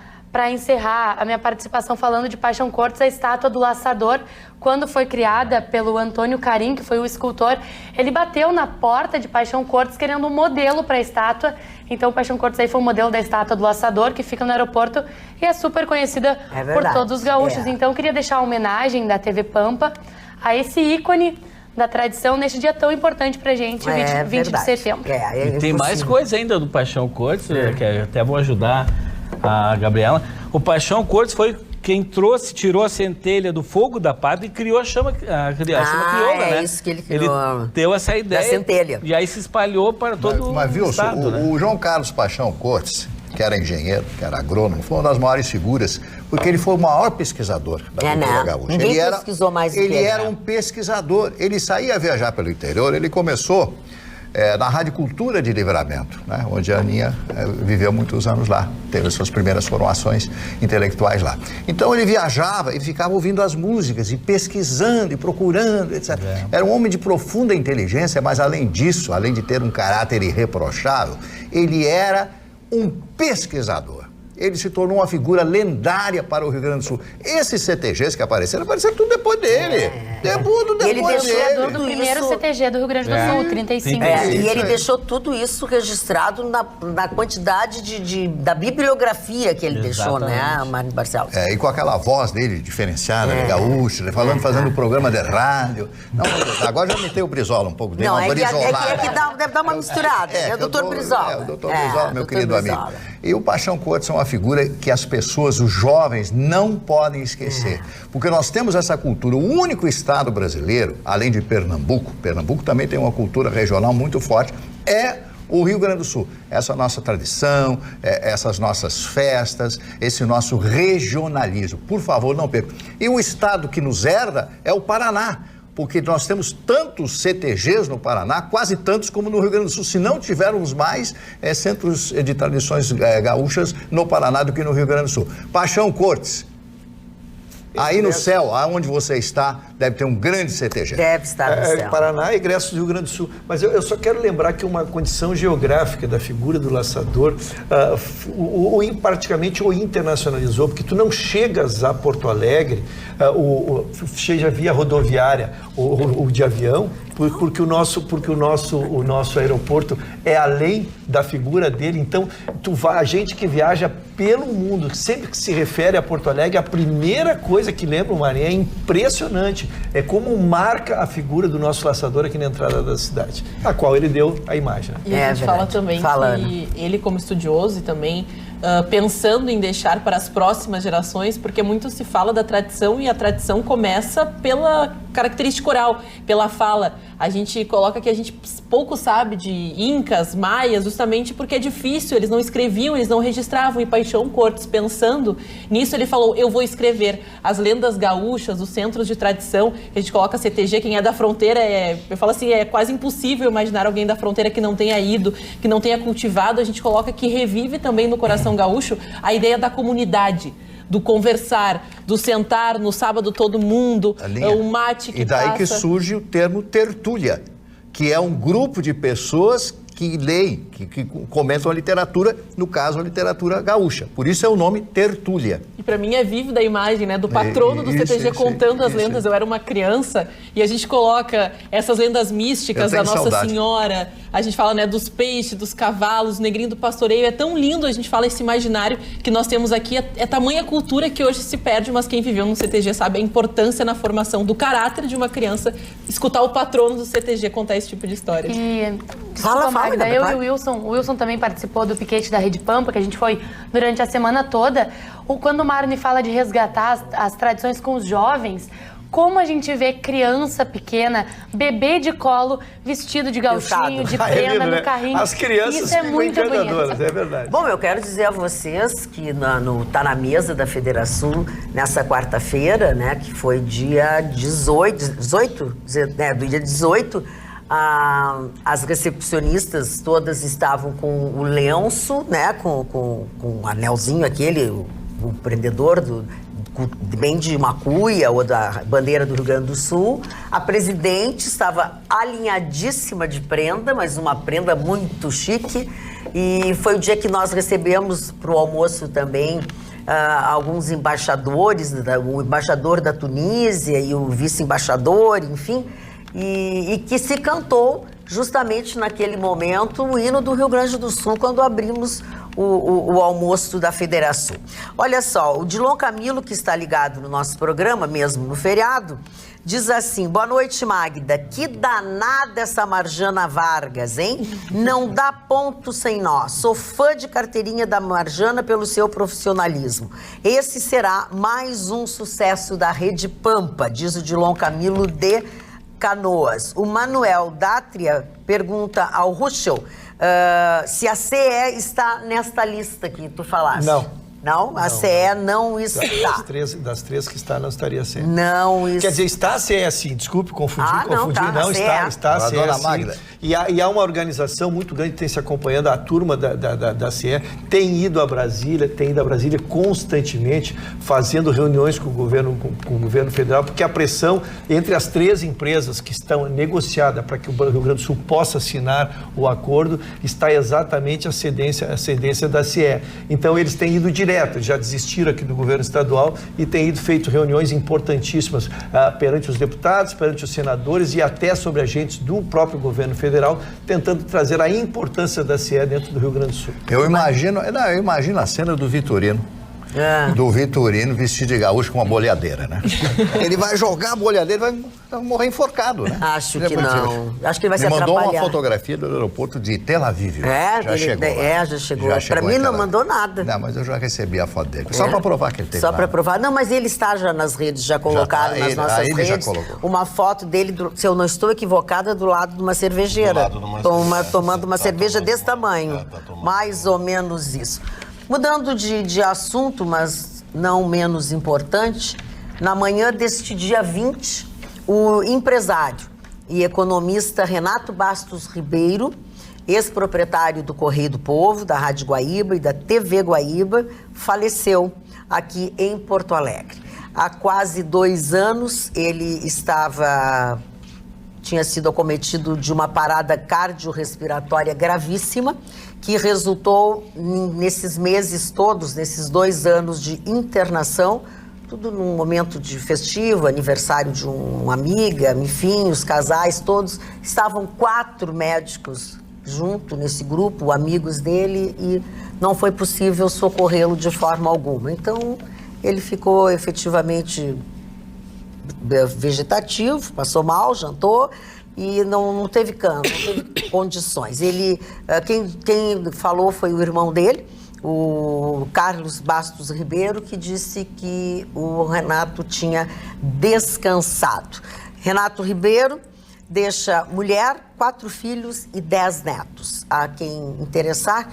encerrar a minha participação falando de Paixão Cortes, a estátua do Laçador, quando foi criada pelo Antônio Carim, que foi o escultor, ele bateu na porta de Paixão Cortes querendo um modelo para a estátua. Então, Paixão Cortes aí foi o modelo da estátua do Laçador, que fica no aeroporto e é super conhecida por todos os gaúchos. Então, eu queria deixar a homenagem da TV Pampa a esse ícone da tradição neste dia tão importante pra gente, 20 de setembro. E tem mais coisa ainda do Paixão Cortes, que até vou ajudar a Gabriela. O Paixão Cortes foi quem tirou a centelha do fogo da pátria e criou a chama crioula, né? É isso que ele criou. Ele deu essa ideia. Da centelha. E aí se espalhou para todo o estado, né? O João Carlos Paixão Cortes, que era engenheiro, que era agrônomo, foi uma das maiores figuras, porque ele foi o maior pesquisador da cultura gaúcha. Ninguém pesquisou mais do que ele. Ele era um pesquisador. Ele saía viajar pelo interior, ele começou na Rádio Cultura de Livramento, né, onde a Aninha viveu muitos anos lá, teve as suas primeiras formações intelectuais lá. Então ele viajava e ficava ouvindo as músicas e pesquisando e procurando, etc. Era um homem de profunda inteligência, mas além disso, além de ter um caráter irreprochável, ele era um pesquisador. Ele se tornou uma figura lendária para o Rio Grande do Sul. Esses CTGs que apareceram tudo depois dele. Tudo depois ele deixou do primeiro CTG do Rio Grande do Sul, 35. E ele deixou tudo isso registrado na quantidade da bibliografia que ele deixou, né, Mário Barcelos? E com aquela voz dele diferenciada, gaúcha, fazendo um programa de rádio. Não, agora já meteu o Brizola um pouco dele. Não, é que deve dar uma misturada. É o doutor Brizola. É o doutor Brizola, meu querido amigo. E o Paixão Cortes é uma uma figura que as pessoas, os jovens, não podem esquecer. Porque nós temos essa cultura. O único estado brasileiro, além de Pernambuco também tem uma cultura regional muito forte, é o Rio Grande do Sul. Essa nossa tradição, essas nossas festas, esse nosso regionalismo. Por favor, não percam. E o estado que nos herda é o Paraná. Porque nós temos tantos CTGs no Paraná, quase tantos como no Rio Grande do Sul. Se não tivermos mais centros de tradições gaúchas no Paraná do que no Rio Grande do Sul. Paixão Cortes. Aí no céu, aonde você está, deve ter um grande CTG. Deve estar no céu. Paraná e egressos do Rio Grande do Sul. Mas eu só quero lembrar que uma condição geográfica da figura do laçador praticamente o internacionalizou, porque tu não chegas a Porto Alegre, chega via rodoviária ou de avião, porque o nosso aeroporto é além da figura dele. Então, a gente que viaja pelo mundo, sempre que se refere a Porto Alegre, a primeira coisa que lembra o Marinho é impressionante. É como marca a figura do nosso laçador aqui na entrada da cidade, a qual ele deu a imagem. E a gente fala também que ele, como estudioso e também pensando em deixar para as próximas gerações, porque muito se fala da tradição e a tradição começa pela característica oral, pela fala. A gente coloca que a gente pouco sabe de incas, maias, justamente porque é difícil, eles não escreviam, eles não registravam. E Paixão Cortes, pensando nisso, ele falou, eu vou escrever as lendas gaúchas, os centros de tradição, que a gente coloca CTG, quem é da fronteira, eu falo assim, é quase impossível imaginar alguém da fronteira que não tenha ido, que não tenha cultivado. A gente coloca que revive também no coração gaúcho a ideia da comunidade, do conversar, do sentar no sábado todo mundo, o mate que passa. E daí que surge o termo tertúlia, que é um grupo de pessoas que leem, que comentam a literatura, no caso a literatura gaúcha. Por isso é o nome tertúlia. E para mim é vívida a imagem, né, do patrono do CTG contando as lendas. Eu era uma criança e a gente coloca essas lendas místicas da Nossa Senhora. A gente fala, né, dos peixes, dos cavalos, o negrinho do pastoreio. É tão lindo, a gente fala esse imaginário que nós temos aqui. É tamanha cultura que hoje se perde, mas quem viveu no CTG sabe a importância na formação do caráter de uma criança, escutar o patrono do CTG contar esse tipo de história. E fala, Magda, eu e o Wilson também participou do piquete da Rede Pampa, que a gente foi durante a semana toda. Quando o Marne fala de resgatar as tradições com os jovens, como a gente vê criança pequena, bebê de colo, vestido de gauchinho, de prenda, no carrinho. As crianças isso é muito encantadoras, é verdade. Bom, eu quero dizer a vocês que tá na mesa da Federação nessa quarta-feira, né, que foi dia 18, do dia 18, as recepcionistas todas estavam com o lenço, né, com o anelzinho aquele, o prendedor bem de uma cuia ou da bandeira do Rio Grande do Sul. A presidente estava alinhadíssima de prenda, mas uma prenda muito chique. E foi o dia que nós recebemos para o almoço também alguns embaixadores, o embaixador da Tunísia e o vice-embaixador, enfim, e que se cantou justamente naquele momento o hino do Rio Grande do Sul, quando abrimos o almoço da Federação. Olha só, o Dilon Camilo, que está ligado no nosso programa, mesmo no feriado, diz assim: boa noite, Magda, que danada essa Marjana Vargas, hein? Não dá ponto sem nó. Sou fã de carteirinha da Marjana pelo seu profissionalismo. Esse será mais um sucesso da Rede Pampa, diz o Dilon Camilo de Canoas. O Manuel Dátria pergunta ao Ruschel se a CE está nesta lista que tu falaste. Não, a CE não está. Das três que está, não estaria a CE. Não está. Quer dizer, está a CE sim, desculpe, confundi. Não, está a CE Dona Magda. Sim. E há uma organização muito grande que tem se acompanhando, a turma da CE, tem ido a Brasília constantemente, fazendo reuniões com o governo federal, porque a pressão entre as três empresas que estão negociadas para que o Rio Grande do Sul possa assinar o acordo, está exatamente a cedência da CE. Então, eles têm ido direto, já desistiram aqui do governo estadual e têm feito reuniões importantíssimas perante os deputados, perante os senadores e até sobre agentes do próprio governo federal, tentando trazer a importância da CE dentro do Rio Grande do Sul. Eu imagino a cena do Vitorino. do Vitorino vestido de gaúcho com uma boleadeira, né? Ele vai jogar a boleadeira e vai morrer enforcado, né? Acho que não. Acho que ele vai se atrapalhar. Me mandou uma fotografia do aeroporto de Tel Aviv. Já chegou. Pra mim não mandou nada. Não, mas eu já recebi a foto dele. Só pra provar que ele teve. Só pra provar. Não, mas ele está já nas redes, já colocaram nas nossas redes uma foto dele, se eu não estou equivocada, do lado de uma cervejeira. Tomando uma cerveja desse tamanho. Mais ou menos isso. Mudando de assunto, mas não menos importante, na manhã deste dia 20, o empresário e economista Renato Bastos Ribeiro, ex-proprietário do Correio do Povo, da Rádio Guaíba e da TV Guaíba, faleceu aqui em Porto Alegre. Há quase 2 anos ele tinha sido acometido de uma parada cardiorrespiratória gravíssima, que resultou nesses meses todos, nesses 2 anos de internação, tudo num momento de festivo, aniversário de uma amiga, enfim, os casais todos. Estavam 4 médicos junto nesse grupo, amigos dele, e não foi possível socorrê-lo de forma alguma. Então, ele ficou efetivamente vegetativo, passou mal, jantou e não teve campo, não teve condições. Quem falou foi o irmão dele, o Carlos Bastos Ribeiro, que disse que o Renato tinha descansado. Renato Ribeiro deixa mulher, 4 filhos e 10 netos. A quem interessar,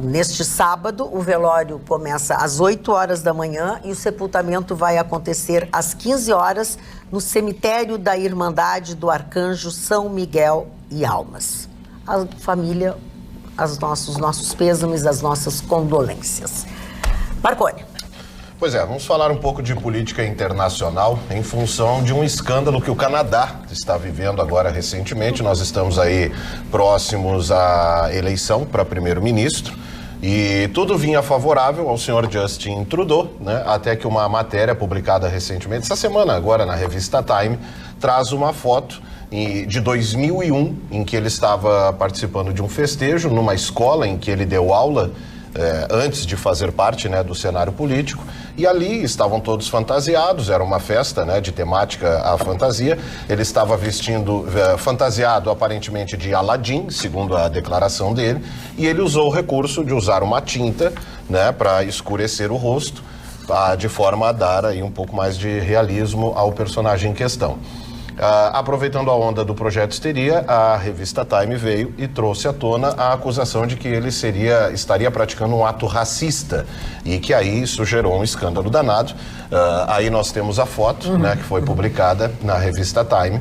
neste sábado, o velório começa às 8 horas da manhã e o sepultamento vai acontecer às 15 horas no cemitério da Irmandade do Arcanjo São Miguel e Almas. A família, os nossos pêsames, as nossas condolências. Marconi. Pois é, vamos falar um pouco de política internacional em função de um escândalo que o Canadá está vivendo agora recentemente. Nós estamos aí próximos à eleição para primeiro-ministro e tudo vinha favorável ao senhor Justin Trudeau, né? Até que uma matéria publicada recentemente, essa semana agora na revista Time, traz uma foto de 2001, em que ele estava participando de um festejo numa escola em que ele deu aula antes de fazer parte, né, do cenário político, e ali estavam todos fantasiados, era uma festa, né, de temática à fantasia. Ele estava fantasiado aparentemente de Aladim, segundo a declaração dele, e ele usou o recurso de usar uma tinta, né, para escurecer o rosto, de forma a dar aí um pouco mais de realismo ao personagem em questão. Aproveitando a onda do projeto Histeria, a revista Time veio e trouxe à tona a acusação de que ele estaria praticando um ato racista e que aí isso gerou um escândalo danado. Aí nós temos a foto, né, que foi publicada na revista Time.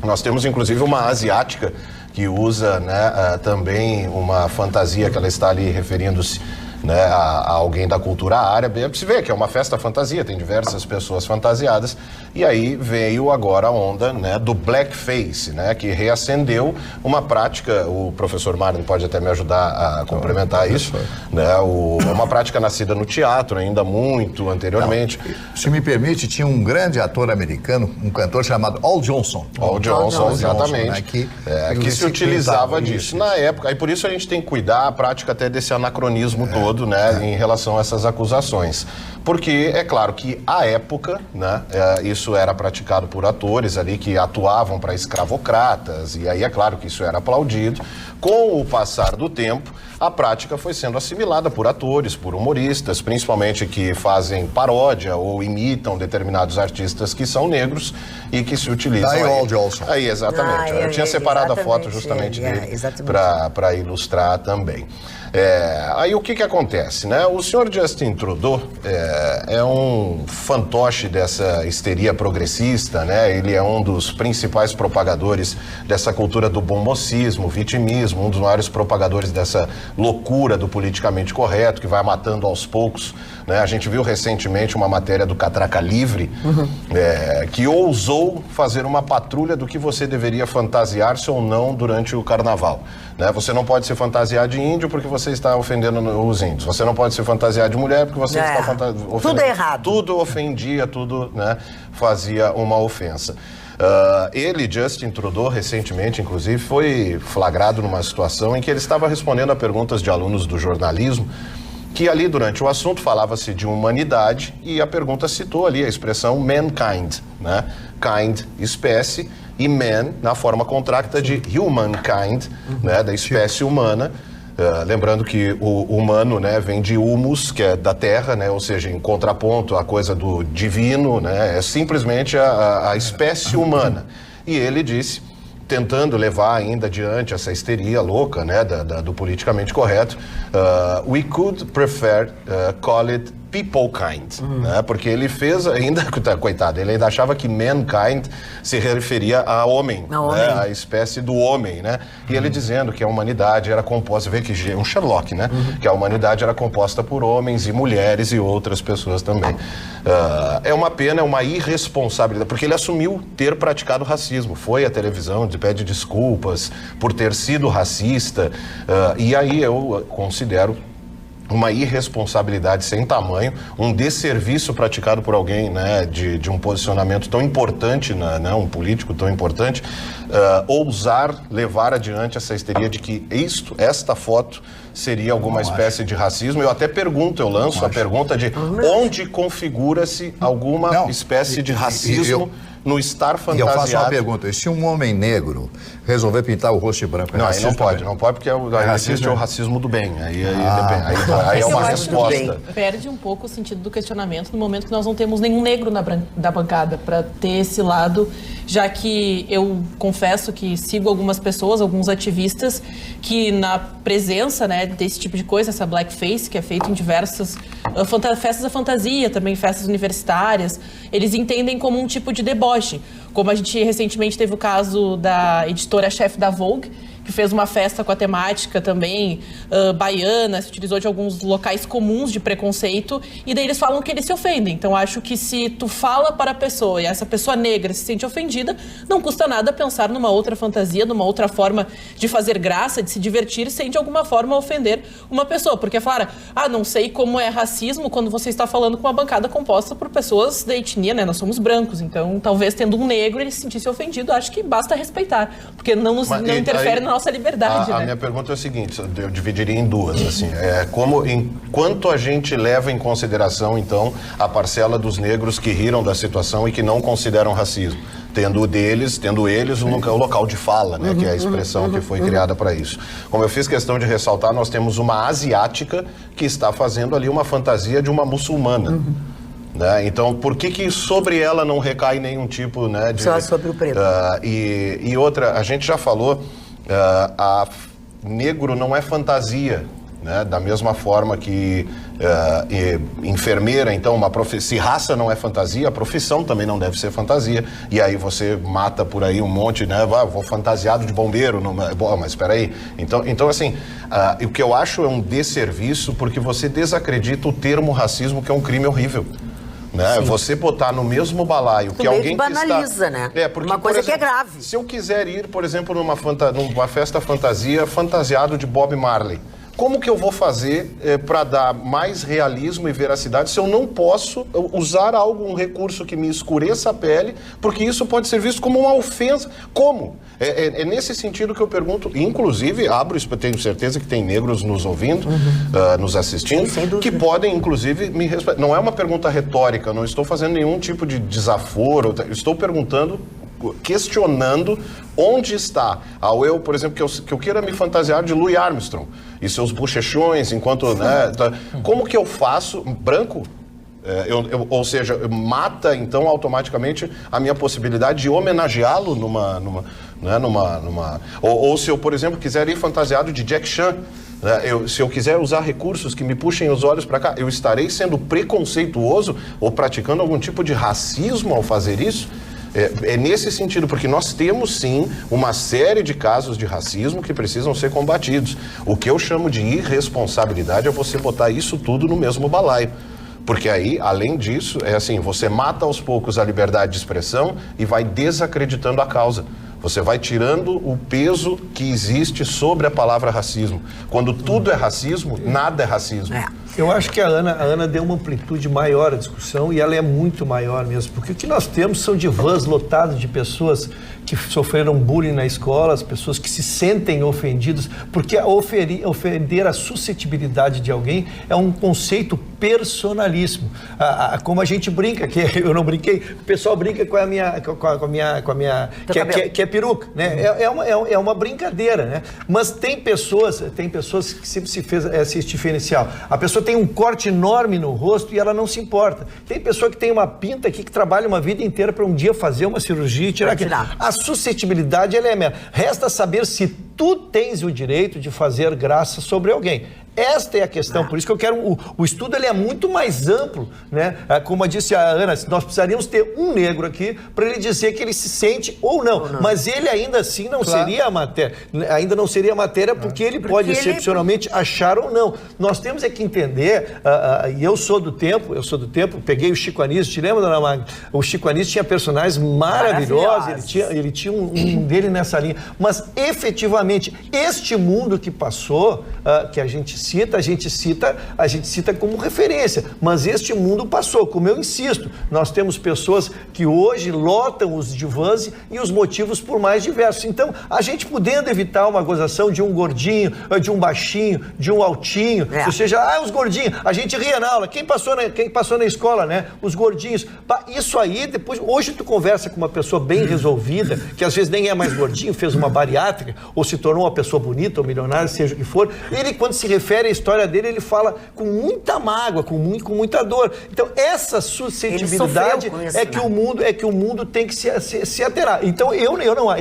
Nós temos inclusive uma asiática que usa, né, também uma fantasia que ela está ali referindo-se, né, a alguém da cultura árabe. Você vê que é uma festa fantasia, tem diversas pessoas fantasiadas, e aí veio agora a onda, né, do blackface, né, que reacendeu uma prática. O professor Marlon pode até me ajudar a complementar isso, né, uma prática nascida no teatro ainda muito anteriormente. Não, se me permite, tinha um grande ator americano, um cantor chamado Al Johnson. Al Johnson, exatamente, né, que se utilizava disso na época, e por isso a gente tem que cuidar a prática até desse anacronismo todo, né, em relação a essas acusações. Porque é claro que à época, né, isso era praticado por atores ali que atuavam para escravocratas, e aí é claro que isso era aplaudido. Com o passar do tempo, a prática foi sendo assimilada por atores, por humoristas, principalmente que fazem paródia ou imitam determinados artistas que são negros e que se utilizam. Aí, exatamente. Eu tinha separado a foto justamente dele para ilustrar também. Aí o que acontece, né? O senhor Justin Trudeau é um fantoche dessa histeria progressista, né? Ele é um dos principais propagadores dessa cultura do bom mocismo, vitimismo, um dos maiores propagadores dessa loucura do politicamente correto, que vai matando aos poucos, né? A gente viu recentemente uma matéria do Catraca Livre, que ousou fazer uma patrulha do que você deveria fantasiar-se ou não durante o carnaval, né? Você não pode se fantasiar de índio porque você está ofendendo os índios. Você não pode se fantasiar de mulher porque você está ofendendo. Tudo é errado. Tudo ofendia, tudo, né, fazia uma ofensa. Ele, Justin Trudeau, recentemente, inclusive, foi flagrado numa situação em que ele estava respondendo a perguntas de alunos do jornalismo que ali durante o assunto falava-se de humanidade e a pergunta citou ali a expressão mankind, né? Kind, espécie, e man na forma contracta de humankind, né? Da espécie humana. Lembrando que o humano, né, vem de humus, que é da terra, né, ou seja, em contraponto à coisa do divino, né, é simplesmente a espécie humana. E ele disse, tentando levar ainda adiante essa histeria louca, né, do politicamente correto, we could prefer call it people kind, né? Porque ele fez ainda, coitado, ele ainda achava que mankind se referia a homem, né? A espécie do homem, né? E ele dizendo que a humanidade era composta, vê que é um Sherlock, né? Que a humanidade era composta por homens e mulheres e outras pessoas também. É uma pena, é uma irresponsabilidade, porque ele assumiu ter praticado racismo, foi à televisão, pede desculpas por ter sido racista, e aí eu considero uma irresponsabilidade sem tamanho, um desserviço praticado por alguém, né, de um posicionamento tão importante, né, um político tão importante, ousar levar adiante essa histeria de que esta foto seria alguma espécie de racismo. Eu até pergunto, eu lanço a pergunta de onde configura-se alguma espécie de racismo no estar fantasiado. E eu faço uma pergunta, e se um homem negro resolver pintar o rosto de branco? Não, aí não pode, porque existe o racismo do bem, aí é uma resposta. Perde um pouco o sentido do questionamento no momento que nós não temos nenhum negro da bancada para ter esse lado, já que eu confesso que sigo algumas pessoas, alguns ativistas, que na presença, né, desse tipo de coisa, essa blackface, que é feito em diversas festas da fantasia, também festas universitárias, eles entendem como um tipo de deboche. Como a gente recentemente teve o caso da editora-chefe da Vogue, que fez uma festa com a temática também baiana, se utilizou de alguns locais comuns de preconceito, e daí eles falam que eles se ofendem. Então acho que se tu fala para a pessoa e essa pessoa negra se sente ofendida, não custa nada pensar numa outra fantasia, numa outra forma de fazer graça, de se divertir, sem de alguma forma ofender uma pessoa. Porque falar, não sei como é racismo quando você está falando com uma bancada composta por pessoas da etnia, né? Nós somos brancos, então talvez tendo um negro ele se sentisse ofendido, acho que basta respeitar, porque não interfere na nossa liberdade, né? A minha pergunta é a seguinte, eu dividiria em duas, assim, enquanto a gente leva em consideração, então, a parcela dos negros que riram da situação e que não consideram racismo, tendo eles o local de fala, né, que é a expressão que foi criada para isso. Como eu fiz questão de ressaltar, nós temos uma asiática que está fazendo ali uma fantasia de uma muçulmana. Né? Então, por que sobre ela não recai nenhum tipo, né, de... Só sobre o preto. E outra, a gente já falou, negro não é fantasia, né? Da mesma forma que enfermeira, então, se raça não é fantasia, a profissão também não deve ser fantasia. E aí você mata por aí um monte, né? Vou fantasiado de bombeiro, mas espera aí. Então assim, o que eu acho é um desserviço, porque você desacredita o termo racismo, que é um crime horrível. Né? Você botar no mesmo balaio que alguém banaliza, né? Porque, uma coisa exemplo, que é grave. Se eu quiser ir, por exemplo, numa festa fantasia, fantasiado de Bob Marley, como que eu vou fazer para dar mais realismo e veracidade se eu não posso usar um recurso que me escureça a pele, porque isso pode ser visto como uma ofensa? Como? É nesse sentido que eu pergunto, inclusive, tenho certeza que tem negros nos ouvindo, nos assistindo, que podem, inclusive, me responder. Não é uma pergunta retórica, não estou fazendo nenhum tipo de desaforo, estou perguntando, questionando onde está eu, por exemplo, que eu queira me fantasiar de Louis Armstrong e seus bochechões, enquanto, né, como que eu faço branco? Ou seja, mata então automaticamente a minha possibilidade de homenageá-lo ou se eu, por exemplo, quiser ir fantasiado de Jack Chan, se eu quiser usar recursos que me puxem os olhos para cá, eu estarei sendo preconceituoso ou praticando algum tipo de racismo ao fazer isso? É nesse sentido, porque nós temos sim uma série de casos de racismo que precisam ser combatidos. O que eu chamo de irresponsabilidade é você botar isso tudo no mesmo balaio. Porque aí, além disso, você mata aos poucos a liberdade de expressão e vai desacreditando a causa. Você vai tirando o peso que existe sobre a palavra racismo. Quando tudo é racismo, nada é racismo. Eu acho que a Ana deu uma amplitude maior à discussão e ela é muito maior mesmo, porque o que nós temos são divãs lotados de pessoas que sofreram bullying na escola, as pessoas que se sentem ofendidas, porque ofender a suscetibilidade de alguém é um conceito personalíssimo. Como a gente brinca, que eu não brinquei, o pessoal brinca com a minha que é peruca, né? É uma brincadeira, né? Mas tem pessoas que sempre se fez esse diferencial. A pessoa tem um corte enorme no rosto e ela não se importa. Tem pessoa que tem uma pinta aqui que trabalha uma vida inteira para um dia fazer uma cirurgia e tirar aquilo. A suscetibilidade, ela é mera. Resta saber se tu tens o direito de fazer graça sobre alguém. Esta é a questão, por isso que eu quero... O estudo ele é muito mais amplo, né? Como disse a Ana, nós precisaríamos ter um negro aqui para ele dizer que ele se sente ou não. Mas ele ainda assim não seria a matéria. Ainda não seria a matéria porque ele pode excepcionalmente achar ou não. Nós temos é que entender, e eu sou do tempo, peguei o Chico Anísio, te lembra, dona Magda? O Chico Anísio tinha personagens maravilhosos, ele tinha um dele nessa linha. Mas, efetivamente, este mundo que passou, que a gente cita como referência, mas este mundo passou, como eu insisto, nós temos pessoas que hoje lotam os divãs e os motivos por mais diversos. Então, a gente podendo evitar uma gozação de um gordinho, de um baixinho, de um altinho, ou seja, os gordinhos, a gente ria na aula, quem passou na escola, né? Os gordinhos. Isso aí, depois, hoje tu conversa com uma pessoa bem resolvida, que às vezes nem é mais gordinho, fez uma bariátrica, ou se tornou uma pessoa bonita, ou milionária, seja o que for, ele, quando se refere à história dele, ele fala com muita mágoa, com muita dor. Então, essa suscetibilidade é que o mundo tem que se aterar. Então, eu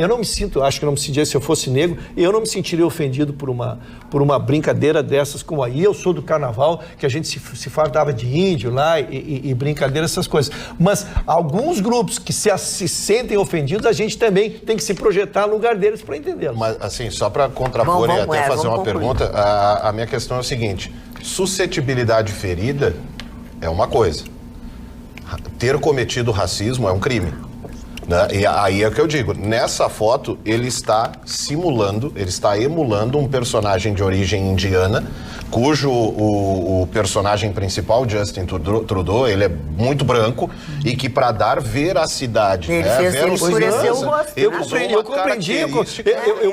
não me sinto, acho que não me sentiria, se eu fosse negro, eu não me sentiria ofendido por uma brincadeira dessas como aí. Eu sou do carnaval, que a gente se fartava de índio lá e brincadeira, essas coisas. Mas alguns grupos que se sentem ofendidos, a gente também tem que se projetar no lugar deles para entendê-los. Mas, assim, só para contrapor e até fazer uma pergunta, a minha questão é o seguinte: suscetibilidade ferida é uma coisa, ter cometido racismo é um crime, né? E aí é o que eu digo, nessa foto ele está emulando um personagem de origem indiana, cujo o personagem principal, Justin Trudeau, ele é muito branco e que, para dar veracidade, ele escureceu o rosto. Eu compreendi. O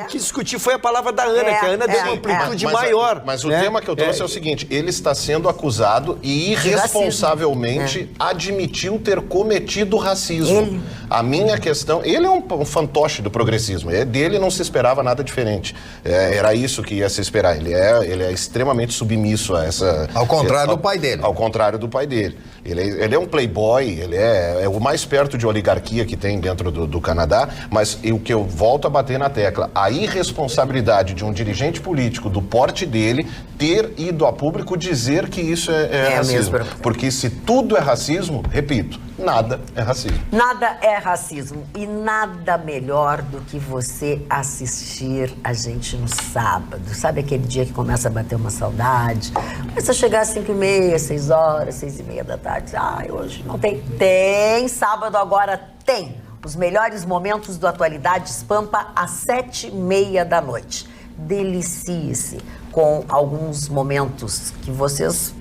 que discuti foi a palavra da Ana, que a Ana deu uma amplitude maior. Mas o tema que eu trouxe é o seguinte: ele está sendo acusado e irresponsavelmente admitiu ter cometido racismo. A minha questão, ele é um fantoche do progressismo, dele não se esperava nada diferente. Era isso que ia se esperar. Ele é extremamente submisso a essa... Ao contrário do pai dele. Ao contrário do pai dele. Ele é um playboy, ele é o mais perto de oligarquia que tem dentro do Canadá, mas o que eu volto a bater na tecla, a irresponsabilidade de um dirigente político do porte dele ter ido a público dizer que isso é racismo. Porque se tudo é racismo, repito, nada é racismo. Nada é racismo. E nada melhor do que você assistir a gente no sábado. Sabe aquele dia que começa a bater uma saudade? Começa a chegar às 5h30, 6 horas, 6h30 da tarde. Ai, hoje não tem. Tem sábado agora, tem. Os melhores momentos do Atualidades Pampa às 7h30 da noite. Delicie-se com alguns momentos que vocês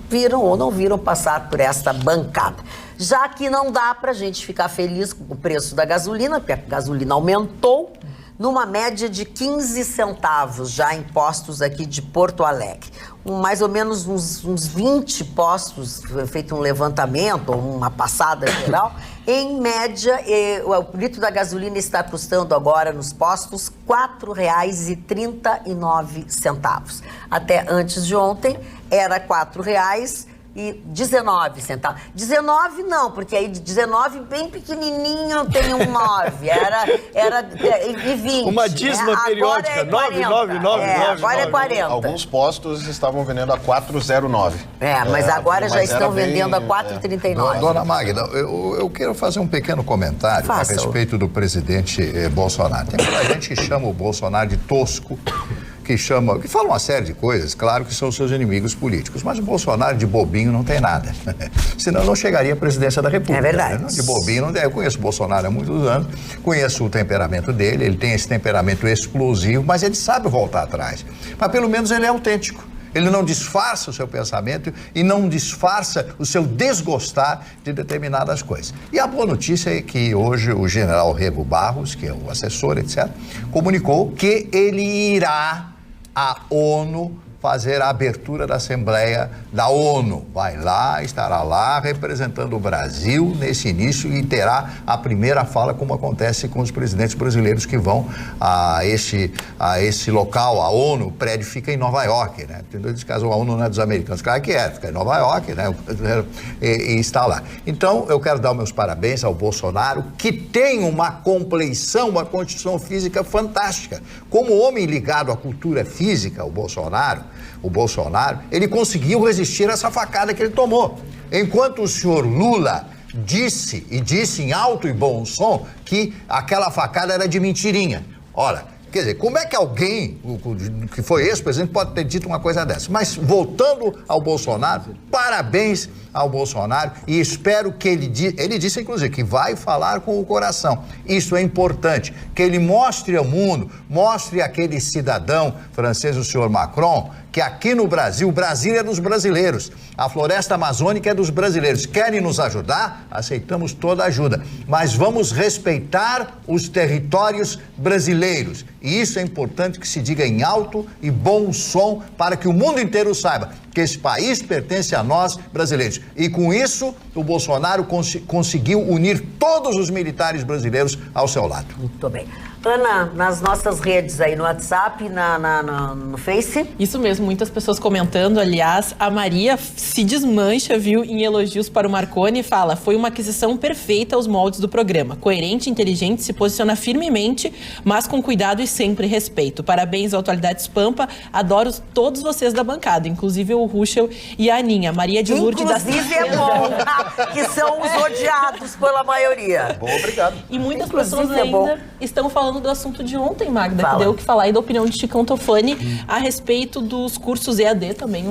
viram ou não viram passar por esta bancada. Já que não dá pra gente ficar feliz com o preço da gasolina, porque a gasolina aumentou numa média de 15 centavos já em postos aqui de Porto Alegre. Mais ou menos uns 20 postos, feito um levantamento, ou uma passada geral. Em média, o litro da gasolina está custando agora nos postos R$ 4,39. Até antes de ontem era R$ 4,19. 19 não, porque aí de 19 bem pequenininho tem um 9. Era e 20. Uma dízima periódica, 9. Agora é 40. Alguns postos estavam vendendo a 4,09. Mas agora já estão vendendo a 4,39. Dona Magda, eu quero fazer um pequeno comentário a respeito do presidente Bolsonaro. Tem muita gente que chama o Bolsonaro de tosco, que fala uma série de coisas, claro que são seus inimigos políticos, mas o Bolsonaro de bobinho não tem nada. Senão não chegaria à presidência da República. É verdade. Né? De bobinho não tem. Eu conheço o Bolsonaro há muitos anos, conheço o temperamento dele, ele tem esse temperamento explosivo, mas ele sabe voltar atrás. Mas pelo menos ele é autêntico. Ele não disfarça o seu pensamento e não disfarça o seu desgostar de determinadas coisas. E a boa notícia é que hoje o general Rego Barros, que é o assessor, etc., comunicou que ele irá à ONU fazer a abertura da Assembleia da ONU. Vai lá, estará lá representando o Brasil nesse início e terá a primeira fala, como acontece com os presidentes brasileiros que vão a esse local, a ONU. O prédio fica em Nova York, né? Nesse caso, a ONU não é dos americanos, claro que é, fica em Nova York, né? E está lá. Então, eu quero dar meus parabéns ao Bolsonaro, que tem uma compleição, uma constituição física fantástica. Como homem ligado à cultura física, o Bolsonaro, ele conseguiu resistir a essa facada que ele tomou. Enquanto o senhor Lula disse em alto e bom som, que aquela facada era de mentirinha. Ora, quer dizer, como é que alguém que foi ex-presidente pode ter dito uma coisa dessa? Mas voltando ao Bolsonaro, parabéns ao Bolsonaro e espero que ele disse inclusive que vai falar com o coração. Isso é importante, que ele mostre ao mundo, mostre àquele cidadão francês, o senhor Macron, que aqui no Brasil, o Brasil é dos brasileiros, a floresta amazônica é dos brasileiros. Querem nos ajudar? Aceitamos toda a ajuda, mas vamos respeitar os territórios brasileiros. E isso é importante que se diga em alto e bom som para que o mundo inteiro saiba que esse país pertence a nós, brasileiros. E com isso, o Bolsonaro conseguiu unir todos os militares brasileiros ao seu lado. Muito bem. Ana, nas nossas redes aí, no WhatsApp, no Face? Isso mesmo, muitas pessoas comentando. Aliás, a Maria se desmancha, viu, em elogios para o Marconi e fala: foi uma aquisição perfeita aos moldes do programa. Coerente, inteligente, se posiciona firmemente, mas com cuidado e sempre respeito. Parabéns ao Atualidades Pampa. Adoro todos vocês da bancada, inclusive o Ruschel e a Aninha. Maria de Lourdes da Inclusive é bom, que são os odiados pela maioria. Bom, obrigado. E muitas Inclusive pessoas ainda estão falando do assunto de ontem, Magda, que deu o que falar, e da opinião de Chicão Tofani a respeito dos cursos EAD também,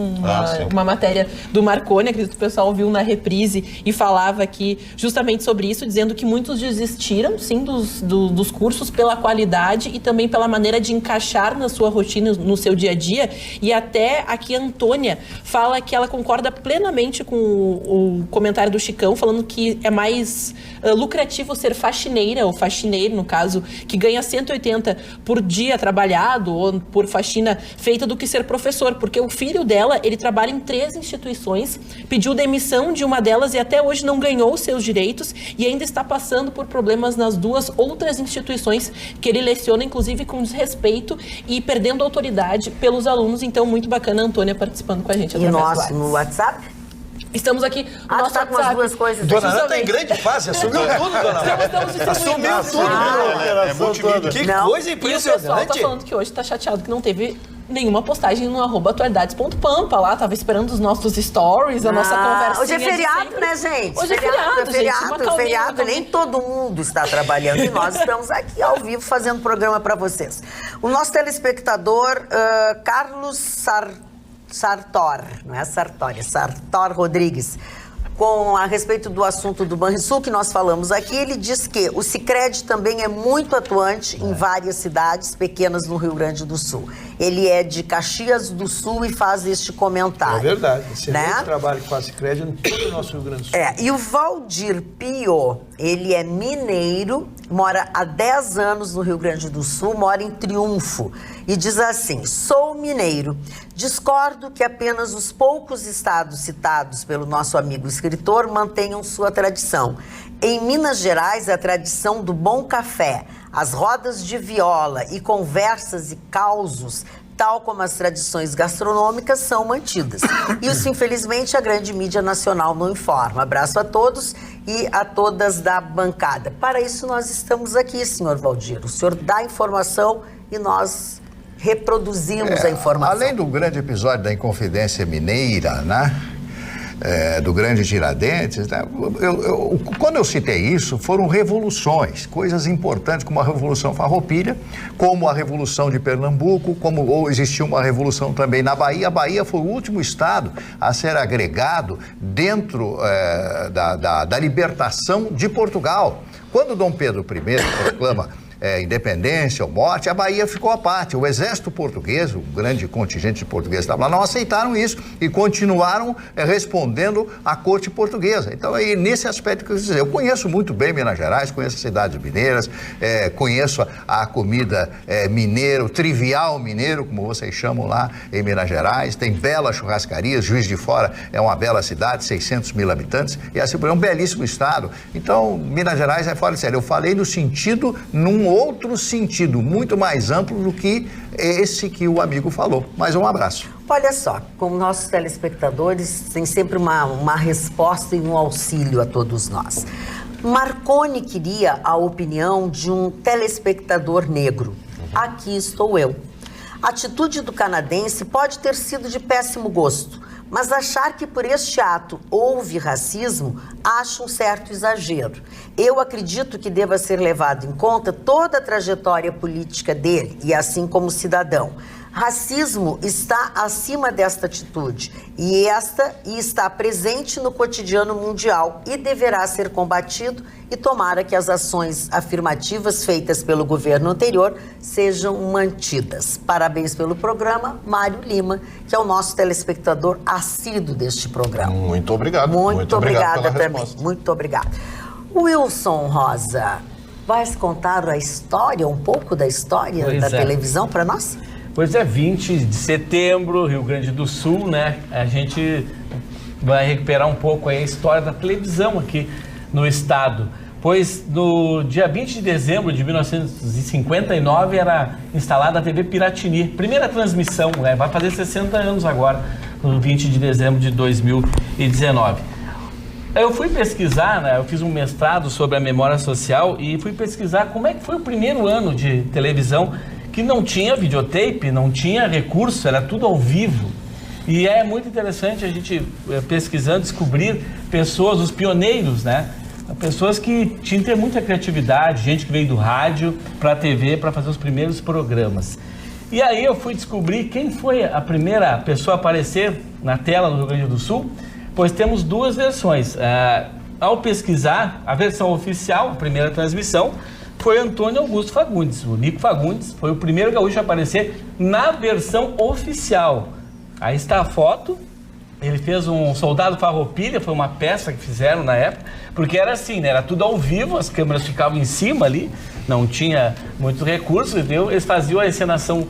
uma matéria do Marconi, acredito que o pessoal viu na reprise e falava aqui justamente sobre isso, dizendo que muitos desistiram, sim, dos cursos pela qualidade e também pela maneira de encaixar na sua rotina, no seu dia a dia. E até aqui a Antônia fala que ela concorda plenamente com o comentário do Chicão, falando que é mais lucrativo ser faxineira, ou faxineiro, no caso, que ganha 180 por dia trabalhado ou por faxina feita, do que ser professor, porque o filho dela, ele trabalha em 3 instituições, pediu demissão de uma delas e até hoje não ganhou os seus direitos e ainda está passando por problemas nas 2 outras instituições que ele leciona, inclusive com desrespeito e perdendo autoridade pelos alunos. Então, muito bacana a Antônia participando com a gente. E nós no WhatsApp? Estamos aqui no nosso tá WhatsApp. com as duas coisas. Dona Ana tá em grande fase, assumiu tudo, Dona Ana. Assumiu tudo. Que coisa E o pessoal impressionante. tá falando que hoje tá chateado que não teve nenhuma postagem no @atualidades.pampa lá, tava esperando os nossos stories, a nossa conversinha. Hoje é feriado, né, gente? Hoje é feriado, gente. Feriado. Nem todo mundo está trabalhando e nós estamos aqui ao vivo fazendo programa para vocês. O nosso telespectador, Carlos Sartor, não é Sartori, é Sartor Rodrigues, a respeito do assunto do Banrisul que nós falamos aqui, ele diz que o Sicredi também é muito atuante em várias cidades pequenas no Rio Grande do Sul. Ele é de Caxias do Sul e faz este comentário. É verdade, excelente né? trabalho que faz Sicredi em todo o nosso Rio Grande do Sul. E o Valdir Pio, ele é mineiro, mora há 10 anos no Rio Grande do Sul, mora em Triunfo, e diz assim: sou mineiro, discordo que apenas os poucos estados citados pelo nosso amigo escritor mantenham sua tradição. Em Minas Gerais, a tradição do bom café, as rodas de viola e conversas e causos, tal como as tradições gastronômicas, são mantidas. Isso, infelizmente, a grande mídia nacional não informa. Abraço a todos e a todas da bancada. Para isso, nós estamos aqui, senhor Valdir. O senhor dá informação e nós reproduzimos a informação. Além do grande episódio da Inconfidência Mineira, né? Do Grande Tiradentes, né? Quando eu citei isso, foram revoluções, coisas importantes, como a Revolução Farroupilha, como a Revolução de Pernambuco, como existiu uma revolução também na Bahia. A Bahia foi o último estado a ser agregado dentro da libertação de Portugal. Quando Dom Pedro I proclama independência ou morte, a Bahia ficou à parte. O exército português, o grande contingente de portugueses que estava lá, não aceitaram isso e continuaram respondendo à corte portuguesa. Então, aí, nesse aspecto que eu dizer, eu conheço muito bem Minas Gerais, conheço as cidades mineiras, conheço a comida mineira, o trivial mineiro, como vocês chamam lá em Minas Gerais, tem belas churrascarias, Juiz de Fora é uma bela cidade, 600 mil habitantes, e assim, é um belíssimo estado. Então, Minas Gerais é fora de série. Eu falei no sentido, num outro sentido, muito mais amplo do que esse que o amigo falou. Mas um abraço. Olha só, como nossos telespectadores têm sempre uma resposta e um auxílio a todos nós. Marconi queria a opinião de um telespectador negro. Aqui estou eu. A atitude do canadense pode ter sido de péssimo gosto, mas achar que por este ato houve racismo, acho um certo exagero. Eu acredito que deva ser levado em conta toda a trajetória política dele, e assim como cidadão. Racismo está acima desta atitude e está presente no cotidiano mundial e deverá ser combatido, e tomara que as ações afirmativas feitas pelo governo anterior sejam mantidas. Parabéns pelo programa, Mário Lima, que é o nosso telespectador assíduo deste programa. Muito obrigado. Muito obrigada pela também. resposta. Muito obrigada. Wilson Rosa, vai contar a história, um pouco da história da televisão para nós? Pois é, 20 de setembro, Rio Grande do Sul, né? A gente vai recuperar um pouco aí a história da televisão aqui no estado. Pois no dia 20 de dezembro de 1959 era instalada a TV Piratini. Primeira transmissão, né? Vai fazer 60 anos agora, no 20 de dezembro de 2019. Eu fui pesquisar, né? Eu fiz um mestrado sobre a memória social e fui pesquisar como é que foi o primeiro ano de televisão, que não tinha videotape, não tinha recurso, era tudo ao vivo. E é muito interessante a gente, pesquisando, descobrir pessoas, os pioneiros, né? Pessoas que tinham que ter muita criatividade, gente que veio do rádio para a TV para fazer os primeiros programas. E aí eu fui descobrir quem foi a primeira pessoa a aparecer na tela no Rio Grande do Sul, pois temos duas versões. Ao pesquisar, a versão oficial, a primeira transmissão, foi Antônio Augusto Fagundes. O Nico Fagundes foi o primeiro gaúcho a aparecer na versão oficial. Aí está a foto. Ele fez um Soldado Farroupilha, foi uma peça que fizeram na época, porque era assim, né? Era tudo ao vivo, as câmeras ficavam em cima ali, não tinha muito recurso, entendeu? Eles faziam a encenação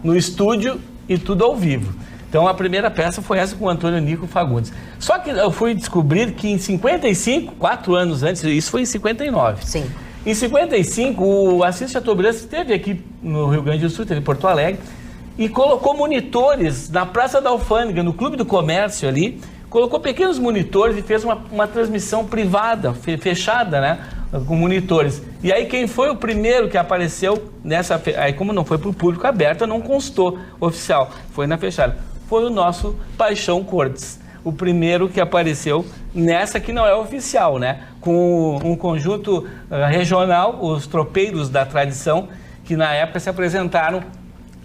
no estúdio e tudo ao vivo. Então a primeira peça foi essa com o Antônio Nico Fagundes. Só que eu fui descobrir que em 55, 4 anos antes, isso foi em 59. Sim. Em 55, o Assis Chateaubriand esteve aqui no Rio Grande do Sul, esteve em Porto Alegre, e colocou monitores na Praça da Alfândega, no Clube do Comércio ali, colocou pequenos monitores e fez uma transmissão privada, fechada, né, com monitores. E aí quem foi o primeiro que apareceu nessa... Aí como não foi para o público aberto, não constou oficial, foi na fechada. Foi o nosso Paixão Cortes, o primeiro que apareceu nessa que não é oficial, né, com um conjunto regional, os Tropeiros da Tradição, que na época se apresentaram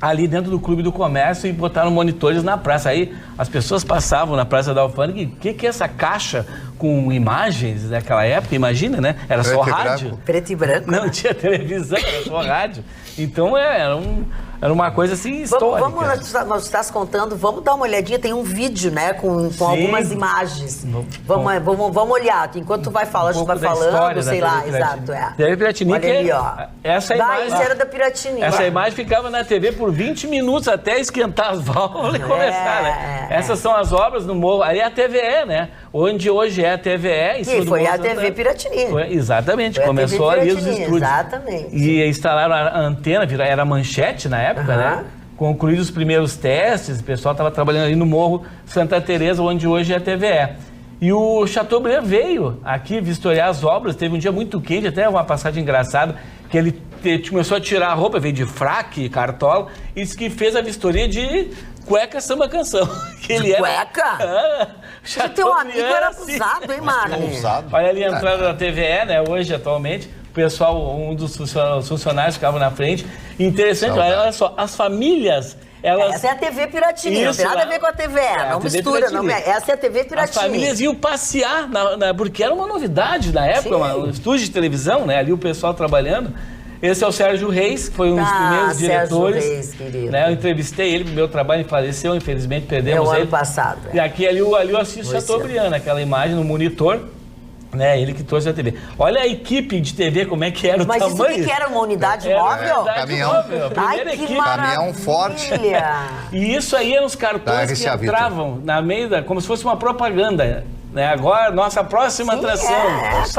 ali dentro do Clube do Comércio e botaram monitores na praça. Aí as pessoas passavam na Praça da Alfândega e o que é essa caixa com imagens daquela época? Imagina, né? Era só rádio. Preto e branco. Não tinha televisão, era só rádio. Então era uma coisa assim histórica. Nós estás contando, vamos dar uma olhadinha, tem um vídeo, né, com algumas imagens. Vamos olhar, enquanto tu vai falando, a gente vai falando, sei lá, exato, TV Piratini, olha ali, ó. Essa imagem, isso era da Piratini. Essa imagem ficava na TV por 20 minutos até esquentar as válvulas e começar, né? Essas são as obras no morro, ali é a TVE, né? Onde hoje é a TVE, em cima do foi Morro a TV Piratini. Exatamente, foi começou ali os estúdios. Exatamente. E instalaram a antena, era manchete na época, né? Concluídos os primeiros testes, o pessoal estava trabalhando ali no Morro Santa Teresa, onde hoje é a TVE. E o Chateaubriand veio aqui vistoriar as obras, teve um dia muito quente, até uma passagem engraçada, que ele começou a tirar a roupa, veio de fraque, cartola, e disse que fez a vistoria de cueca samba canção. Que ele cueca? O teu amigo era abusado, hein, Marlene? Olha ali a entrada da TVE, né, hoje, atualmente. O pessoal, um dos funcionários ficava na frente. Interessante, olha só, as famílias... Essa é a TV Piratini, não tem nada a ver com a TVE, não mistura, não. Essa é a TV Piratini. As famílias iam passear, porque era uma novidade na época, um estúdio de televisão, né, ali o pessoal trabalhando. Esse é o Sérgio Reis, que foi um dos primeiros diretores. Sérgio Reis, querido. Né? Eu entrevistei ele pro meu trabalho, ele faleceu, infelizmente perdemos ele. ano passado. E aqui ali eu assisto Chateaubriand, aquela imagem no monitor. Né, ele que trouxe a TV. Olha a equipe de TV, como é que era o tamanho. Mas isso que era uma unidade móvel? Caminhão. Móvel, a primeira Ai, que equipe. Caminhão forte. E isso aí eram os cartões que entravam na meio como se fosse uma propaganda. Né? Agora, nossa próxima atração.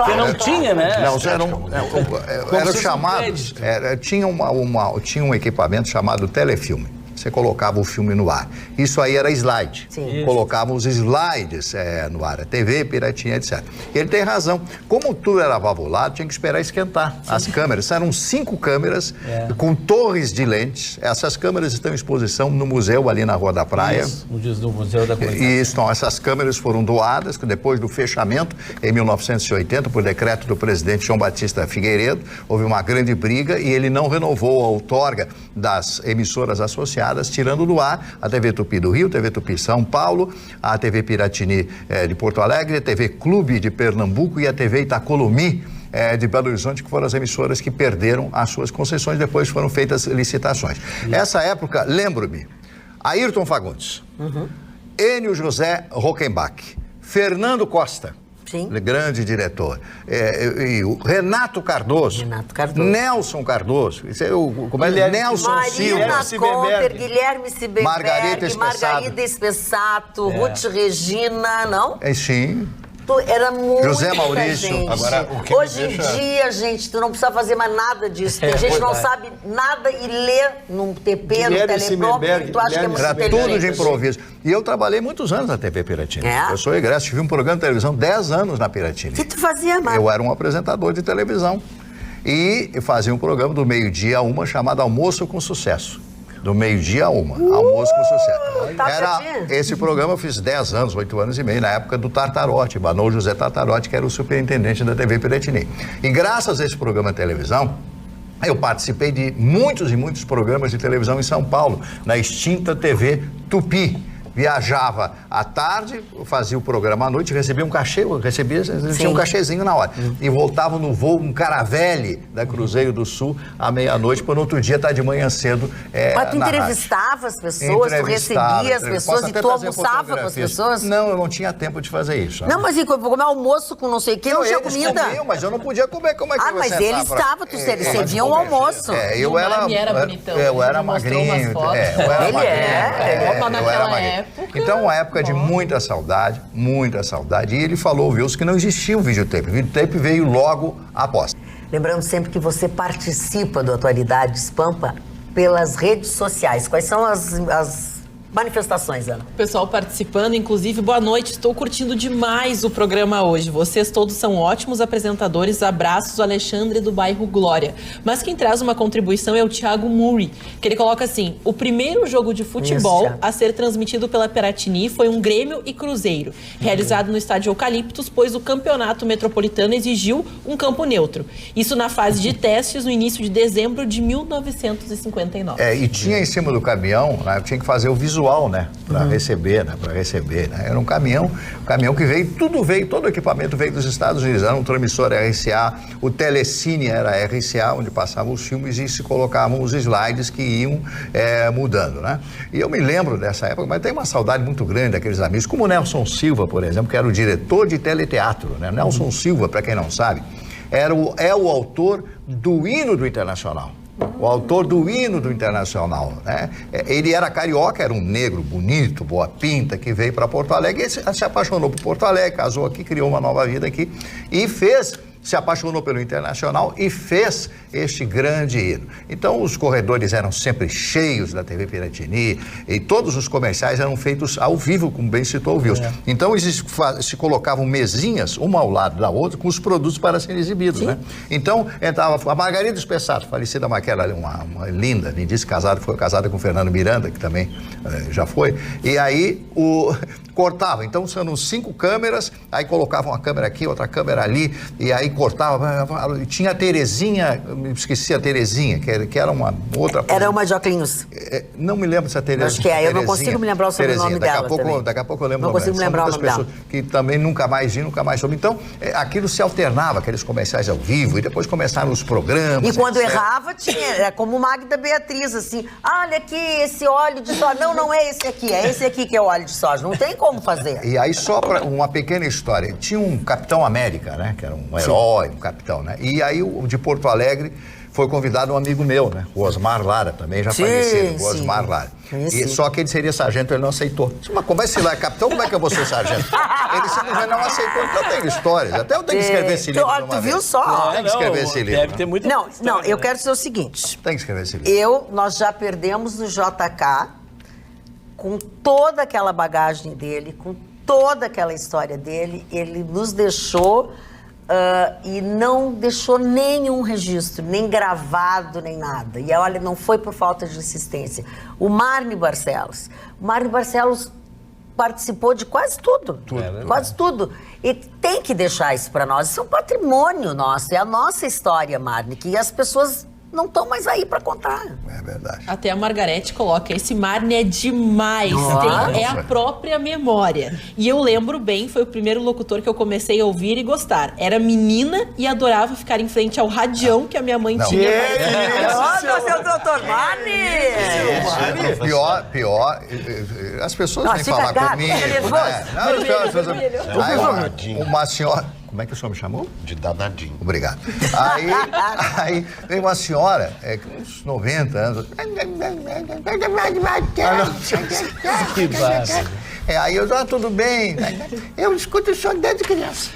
Que não tinha, né? Não, eram chamados. Tinha um equipamento chamado telefilme. Você colocava o filme no ar. Isso aí era slide. Colocava os slides no ar, a TV, Piratinha, etc. Ele tem razão. Como tudo era valvulado, tinha que esperar esquentar. As câmeras, eram 5 câmeras com torres de lentes. Essas câmeras estão em exposição no museu ali na Rua da Praia. Isso, no Museu da Comunicação. Isso, então, essas câmeras foram doadas depois do fechamento, em 1980, por decreto do presidente João Batista Figueiredo. Houve uma grande briga e ele não renovou a outorga das emissoras associadas, tirando do ar a TV Tupi do Rio, TV Tupi São Paulo, a TV Piratini de Porto Alegre, a TV Clube de Pernambuco e a TV Itacolomi de Belo Horizonte, que foram as emissoras que perderam as suas concessões, depois foram feitas licitações. Essa época, lembro-me, Ayrton Fagundes, Enio José Rockenbach, Fernando Costa, grande diretor, e o Renato Cardoso, Nelson Cardoso, Nelson Silva, Guilherme Sibemberg, Margarida Espessato, Ruth Regina, não? Sim. Era muito José Maurício. gente. Agora, o que Hoje em dia, gente, tu não precisa fazer mais nada disso. Tem gente que não sabe nada e lê num TP, no teleprompter, tu acha que é muito Era inteligente. tudo de improviso. E eu trabalhei muitos anos na TV Piratini. Eu sou egresso, tive um programa de televisão 10 anos na Piratini. O que tu fazia, Marcos? Eu era um apresentador de televisão. E fazia um programa do meio-dia a 1 chamado Almoço com Sucesso. Do meio-dia a 1, almoço com sucesso. Esse programa eu fiz 10 anos, 8 anos e meio, na época do Tartarotti, Banô José Tartarotti, que era o superintendente da TV Piratini. E graças a esse programa de televisão, eu participei de muitos e muitos programas de televisão em São Paulo, na extinta TV Tupi. Viajava à tarde, fazia o programa à noite, recebia um cachê, tinha um cachezinho na hora. E voltava no voo, um Caravelle da Cruzeiro do Sul, à meia-noite, para no outro dia estar de manhã cedo Mas tu entrevistava as pessoas, tu recebia as pessoas e tu almoçava com as pessoas? Não, eu não tinha tempo de fazer isso. Não, mas comer almoço com não sei o que, não tinha comida. Comiam, mas eu não podia comer, como é que eu mas ele estava, tu servia um almoço. Eu era bonitão. Eu era magrinho. Eu era magrinho. Então, uma época de muita saudade. E ele falou, Wilson, que não existia um videotape. O videotape veio logo após. Lembrando sempre que você participa do Atualidades Pampa pelas redes sociais. Quais são as manifestações, Ana? Pessoal participando, inclusive, boa noite, estou curtindo demais o programa hoje. Vocês todos são ótimos apresentadores, abraços, Alexandre do bairro Glória. Mas quem traz uma contribuição é o Thiago Murray, que ele coloca assim, o primeiro jogo de futebol a ser transmitido pela Piratini foi um Grêmio e Cruzeiro, realizado no estádio Eucaliptus, pois o campeonato metropolitano exigiu um campo neutro. Isso na fase de testes no início de dezembro de 1959. E tinha em cima do caminhão, né, tinha que fazer o visual, né? Para receber, né? Era um caminhão que veio, todo o equipamento veio dos Estados Unidos. Era um transmissor RCA, o Telecine era RCA, onde passavam os filmes e se colocavam os slides que iam mudando, né? E eu me lembro dessa época, mas tem uma saudade muito grande daqueles amigos, como o Nelson Silva, por exemplo, que era o diretor de teleteatro, né? Nelson Silva, para quem não sabe, é o autor do hino do Internacional. O autor do hino do Internacional, né? Ele era carioca, era um negro bonito, boa pinta, que veio para Porto Alegre e se apaixonou por Porto Alegre, casou aqui, criou uma nova vida aqui e se apaixonou pelo Internacional e fez este grande hino. Então, os corredores eram sempre cheios da TV Piratini e todos os comerciais eram feitos ao vivo, como bem citou o Wilson. Então, se colocavam mesinhas, uma ao lado da outra, com os produtos para serem exibidos, né? Então, entrava a Margarida Espessato, falecida Maquela, uma linda, lindíssima, foi casada com o Fernando Miranda, que também já foi. E aí, cortava. Então, são 5 câmeras, aí colocavam uma câmera aqui, outra câmera ali, e aí cortava. E tinha a Terezinha, me esqueci a Terezinha, que era uma outra... Era uma de óculos. Não me lembro se a Terezinha... Acho que é, eu não consigo me lembrar o sobrenome dela também. Daqui a pouco eu lembro. Não consigo me lembrar o nome dela. Que também nunca mais vi, nunca mais soube. Então, aquilo se alternava, aqueles comerciais ao vivo, e depois começaram os programas. E quando errava, era como Magda Beatriz, assim, olha aqui, esse óleo de soja. Não é esse aqui que é o óleo de soja. Não tem como fazer. E aí, só para uma pequena história, tinha um Capitão América, né? Que era um herói, um capitão, né? E aí, de Porto Alegre, foi convidado um amigo meu, né? O Osmar Lara, também já falecido, o Osmar Lara. E só que ele seria sargento, ele não aceitou. Mas como é que lá é capitão, como é que eu vou ser sargento? Ele simplesmente não aceitou. Então tem histórias. Até eu tenho que escrever esse livro. Tu viu só? Tem que escrever esse livro. Deve ter muita Não, eu quero dizer o seguinte. Tem que escrever esse livro. Nós já perdemos no JK, com toda aquela bagagem dele, com toda aquela história dele, ele nos deixou... e não deixou nenhum registro, nem gravado, nem nada. E olha, não foi por falta de insistência. O Marne Barcelos participou de quase tudo. Quase tudo. E tem que deixar isso para nós. Isso é um patrimônio nosso, é a nossa história, Marne, que as pessoas não estão mais aí para contar. É verdade. Até a Margarete coloca, esse Marne é demais, é a própria memória. E eu lembro bem, foi o primeiro locutor que eu comecei a ouvir e gostar. Era menina e adorava ficar em frente ao radião que a minha mãe tinha. Nossa, seu doutor Marne! Pior, as pessoas vêm falar comigo, né? Uma senhora... Como é que o senhor me chamou? De Danadinho. Obrigado. Aí veio uma senhora, uns 90 anos. Aí eu, tudo bem. Eu escuto o senhor desde criança.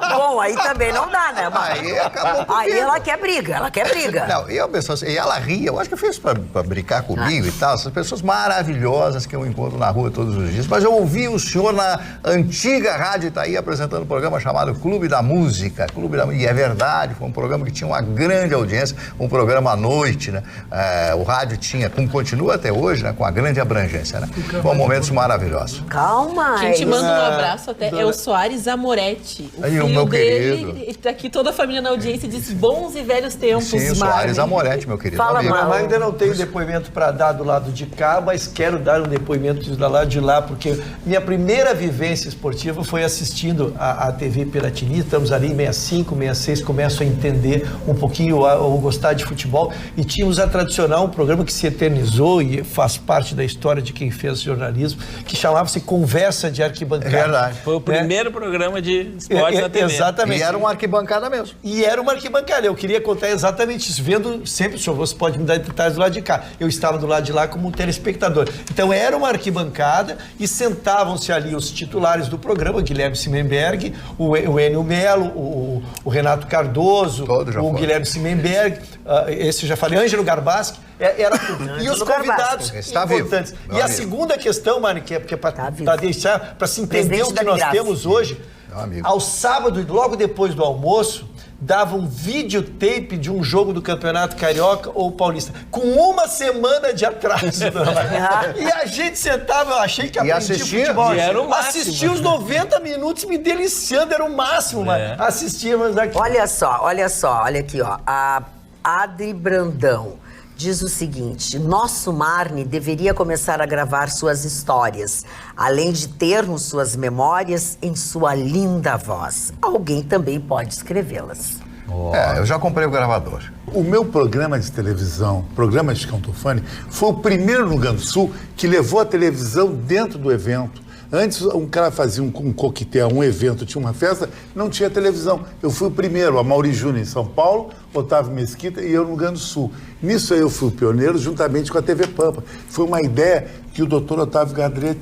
Bom, aí também não dá, né? Aí acabou comigo. Aí ela quer briga, Não, e a pessoa, e ela ria, eu acho que fez pra brincar comigo e tal, essas pessoas maravilhosas que eu encontro na rua todos os dias, mas eu ouvi o senhor na antiga Rádio Itaí apresentando um programa chamado Clube da Música, e é verdade, foi um programa que tinha uma grande audiência, um programa à noite, né? O rádio tinha, como continua até hoje, né? Com a grande abrangência, né? Foram momentos maravilhosos. Calma. Quem te manda um abraço até é o Soares Amoretti. O filho meu dele, querido. tá aqui toda a família na audiência, diz bons e velhos tempos. Sim, o Soares Amoretti, meu querido. Fala, mas ainda não tenho depoimento para dar do lado de cá, mas quero dar um depoimento do lado de lá, porque minha primeira vivência esportiva foi assistindo a TV Piratini. Estamos ali em 65, 66, começo a entender um pouquinho, ou gostar de futebol. E tínhamos a tradicional, um programa que se eternizou e faz parte da história de quem fez jornalismo, que chamava-se Conversa de Arquibancada. É verdade. Foi o primeiro programa de esporte da TV. Exatamente. E era uma arquibancada mesmo. E era uma arquibancada. Eu queria contar exatamente isso. Vendo sempre, senhor, você pode me dar detalhes do lado de cá. Eu estava do lado de lá como um telespectador. Então era uma arquibancada e sentavam-se ali os titulares do programa, Guilherme Simenberg, o Enio Melo, o Renato Cardoso, o Guilherme Simenberg, esse eu já falei, Ângelo Garbaschi, era tudo. E os convidados importantes. E a segunda questão, Mari, que é para deixar, para se entender o que nós temos hoje, ao sábado, logo depois do almoço, dava um videotape de um jogo do Campeonato Carioca ou Paulista, com uma semana de atraso. E a gente sentava, eu achei que aprendi futebol. Assistia os 90 minutos me deliciando, era o máximo, mas assistíamos aqui. Olha só, olha aqui, ó. A Adri Brandão diz o seguinte: nosso Marne deveria começar a gravar suas histórias, além de termos suas memórias em sua linda voz. Alguém também pode escrevê-las. Eu já comprei o gravador. O meu programa de televisão, programa de Cantofani, foi o primeiro no Rio Grande do Sul que levou a televisão dentro do evento. Antes, um cara fazia um coquetel, um evento, tinha uma festa, não tinha televisão. Eu fui o primeiro, a Mauri Júnior em São Paulo, Otávio Mesquita e eu no Rio Grande do Sul. Nisso aí eu fui o pioneiro, juntamente com a TV Pampa. Foi uma ideia que o doutor Otávio Gadret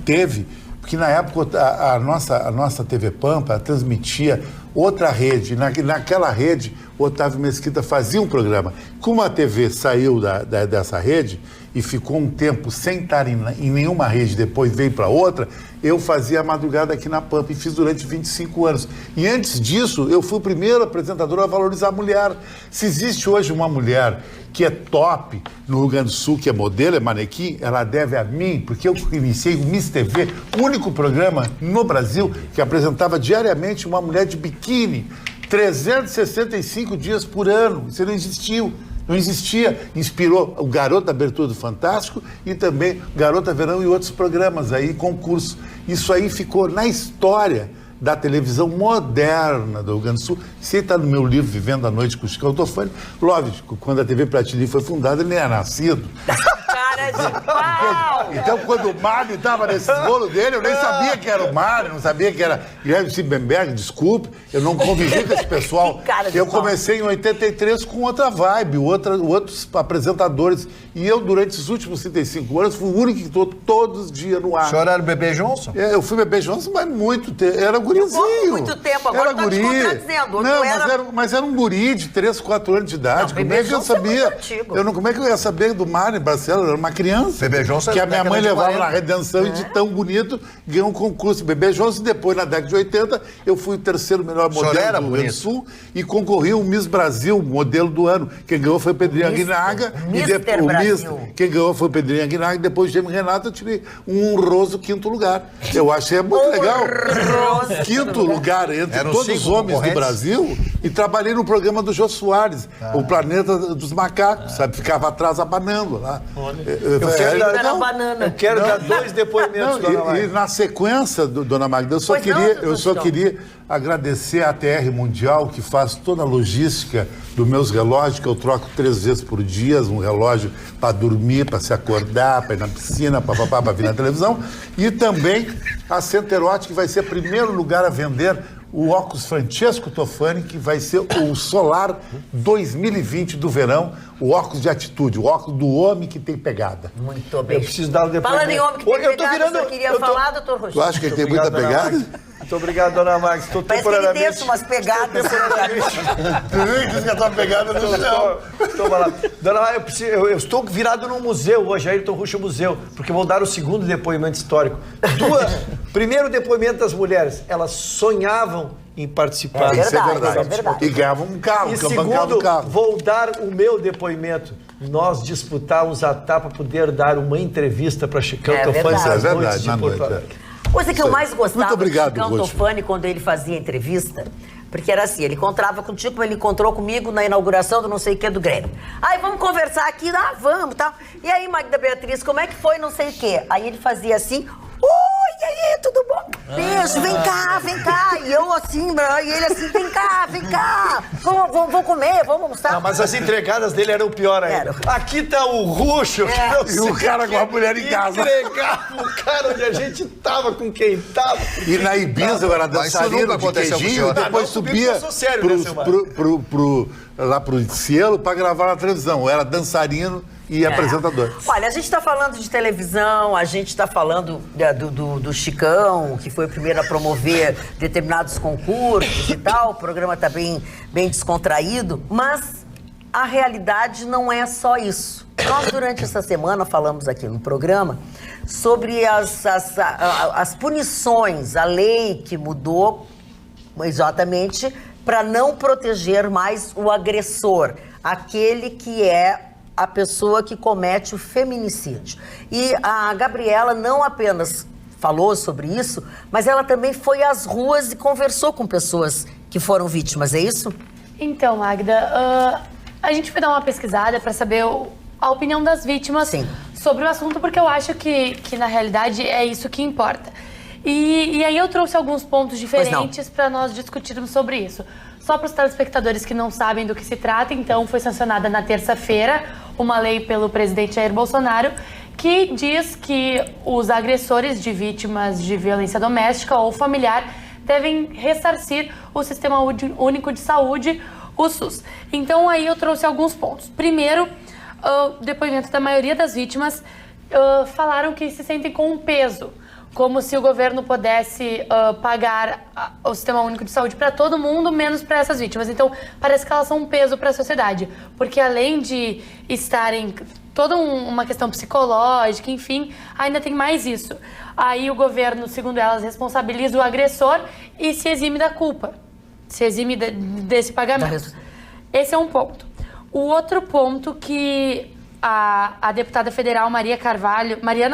teve, porque na época a nossa TV Pampa transmitia outra rede. Naquela rede, o Otávio Mesquita fazia um programa. Como a TV saiu dessa rede e ficou um tempo sem estar em nenhuma rede, depois veio para outra, eu fazia a madrugada aqui na Pampa e fiz durante 25 anos. E antes disso, eu fui o primeiro apresentador a valorizar a mulher. Se existe hoje uma mulher que é top no Rio Grande do Sul, que é modelo, é manequim, ela deve a mim, porque eu iniciei o Miss TV, o único programa no Brasil que apresentava diariamente uma mulher de biquíni, 365 dias por ano. Isso não existiu. Não existia. Inspirou o Garoto da Abertura do Fantástico e também Garota Verão e outros programas aí, concursos. Isso aí ficou na história da televisão moderna do Rio Grande do Sul. Você está no meu livro Vivendo a Noite com o Chicão Tofani. Lógico, quando a TV Pratili foi fundada, ele nem era nascido. Cara de pau! Então, quando o Mário estava nesse bolo dele, eu nem sabia que era o Mário, não sabia que era Guilherme Siebenberg, desculpe, eu não convivi com esse pessoal. Eu comecei em 83 com outra vibe, outros apresentadores. E eu, durante os últimos 35 anos, fui o único que estou todos os dias no ar. O senhor era o Bebê Johnson? Eu fui Bebê Johnson, mas muito tempo. Era gurizinho. Muito tempo, agora era guri. Não, mas era um guri de 3, 4 anos de idade. Como é que eu sabia? Como é que eu ia saber do Mário Barcelos? Eu era uma criança. Bebê Johnson que a minha mãe levava na Redenção e de tão bonito ganhou um concurso. Bebê Johnson, depois, na década de 80, eu fui o terceiro melhor modelo do Rio Grande do Sul e concorri o Miss Brasil, modelo do ano. Quem ganhou foi o Pedrinho Aguinaga. Quem ganhou foi o Pedrinho Aguinaga e depois o Gêmeo Renato eu tirei um honroso 5º lugar. Eu achei muito legal. 5º lugar entre todos os homens do Brasil e trabalhei no programa do Jô Soares, o Planeta dos Macacos, sabe? Ficava atrás abanando lá. Eu quero dar 2 depoimentos, dona Magda. E na sequência, dona Magda, eu só queria agradecer a TR Mundial, que faz toda a logística dos meus relógios, que eu troco 3 vezes por dia, um relógio para dormir, para se acordar, para ir na piscina, para vir na televisão. E também a Centerote, que vai ser o primeiro lugar a vender o óculos Francesco Tofani, que vai ser o Solar 2020 do verão, o óculos de atitude, o óculos do homem que tem pegada. Muito bem. Eu preciso dar o depoimento. Falando em homem que tem pegada, você queria falar, doutor Rogério? Tu acha que ele tem muita pegada? Muito obrigado, dona Magda. Estou temporariamente... Parece que ele deixa umas pegadas. Tu nem disse que a tua pegada no chão. Dona Magda, eu estou virado num museu hoje, Ayrton Russo Museu, porque vou dar o 2º depoimento histórico. Primeiro depoimento das mulheres, elas sonhavam em participar. É verdade. E ganhavam um carro. E segundo, vou dar o meu depoimento. Nós disputávamos a etapa para poder dar uma entrevista para Chicão Tofani às noites de Porto Alegre. Coisa que eu mais gostava do Chicão Tofani quando ele fazia entrevista, porque era assim, ele encontrava contigo, como ele encontrou comigo na inauguração do não sei o que do Grêmio. Aí, vamos conversar aqui? Ah, vamos, tal. E aí, Magda Beatriz, como é que foi não sei o quê? Aí ele fazia assim... Oi, e aí, tudo bom? Beijo, vem cá. E eu assim, e ele assim, vem cá. Vamos comer, vamos almoçar. Não, mas as entregadas dele eram o pior ainda. Aqui tá o Ruxo, e o cara com a mulher em casa. Entregava o cara onde a gente tava, com quem tava. E na Ibiza eu era dançarino de queijinho, depois subia lá pro Cielo pra gravar na televisão. Eu era dançarino e apresentador. Olha, a gente está falando de televisão, a gente está falando do Chicão, que foi o primeiro a promover determinados concursos e tal. O programa está bem descontraído, mas a realidade não é só isso. Nós, durante essa semana, falamos aqui no programa sobre as punições, a lei que mudou exatamente para não proteger mais o agressor, aquele que é a pessoa que comete o feminicídio. E a Gabriela não apenas falou sobre isso, mas ela também foi às ruas e conversou com pessoas que foram vítimas, é isso? Então, Magda, a gente foi dar uma pesquisada para saber a opinião das vítimas sobre o assunto, porque eu acho que na realidade é isso que importa. E aí eu trouxe alguns pontos diferentes para nós discutirmos sobre isso. Só para os telespectadores que não sabem do que se trata, então foi sancionada na terça-feira uma lei pelo presidente Jair Bolsonaro que diz que os agressores de vítimas de violência doméstica ou familiar devem ressarcir o Sistema Único de Saúde, o SUS. Então aí eu trouxe alguns pontos. Primeiro, o depoimento da maioria das vítimas falaram que se sentem com um peso como se o governo pudesse pagar o Sistema Único de Saúde para todo mundo, menos para essas vítimas. Então, parece que elas são um peso para a sociedade, porque além de estarem toda uma questão psicológica, enfim, ainda tem mais isso. Aí o governo, segundo elas, responsabiliza o agressor e se exime da culpa, se exime desse pagamento. Esse é um ponto. O outro ponto que a deputada federal Mariana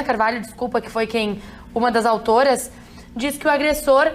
Carvalho, que foi uma das autoras, diz que o agressor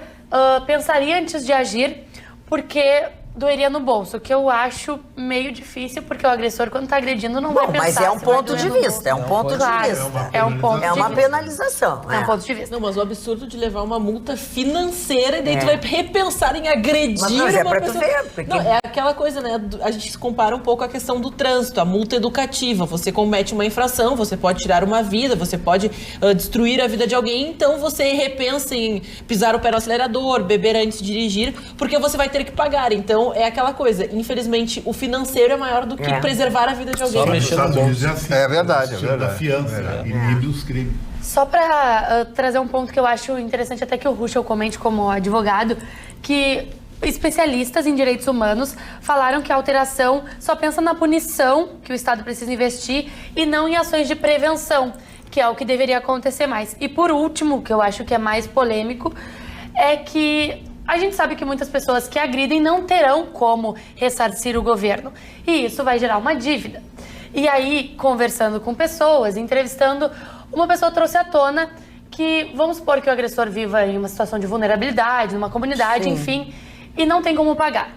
pensaria antes de agir porque doeria no bolso, que eu acho meio difícil, porque o agressor, quando está agredindo, não vai pensar. Mas é um ponto de vista, é um ponto de vista. É uma penalização. É um ponto de vista. Não, mas o absurdo de levar uma multa financeira e daí tu vai repensar em agredir mas não, uma é pra pessoa. Tu ver, porque... Não, é aquela coisa, né? A gente compara um pouco a questão do trânsito, a multa educativa. Você comete uma infração, você pode tirar uma vida, você pode destruir a vida de alguém, então você repensa em pisar o pé no acelerador, beber antes de dirigir, porque você vai ter que pagar. Então, é aquela coisa, infelizmente, o financeiro é maior do que preservar a vida de alguém. Só mexer no bolso. É verdade, é verdade. Da fiança, inibe os crimes. Só para trazer um ponto que eu acho interessante, até que o Ruschel comente como advogado, que especialistas em direitos humanos falaram que a alteração só pensa na punição que o Estado precisa investir e não em ações de prevenção, que é o que deveria acontecer mais. E por último, que eu acho que é mais polêmico, é que a gente sabe que muitas pessoas que agridem não terão como ressarcir o governo. E isso vai gerar uma dívida. E aí, conversando com pessoas, entrevistando, uma pessoa trouxe à tona que, vamos supor que o agressor viva em uma situação de vulnerabilidade, numa comunidade, enfim, e não tem como pagar.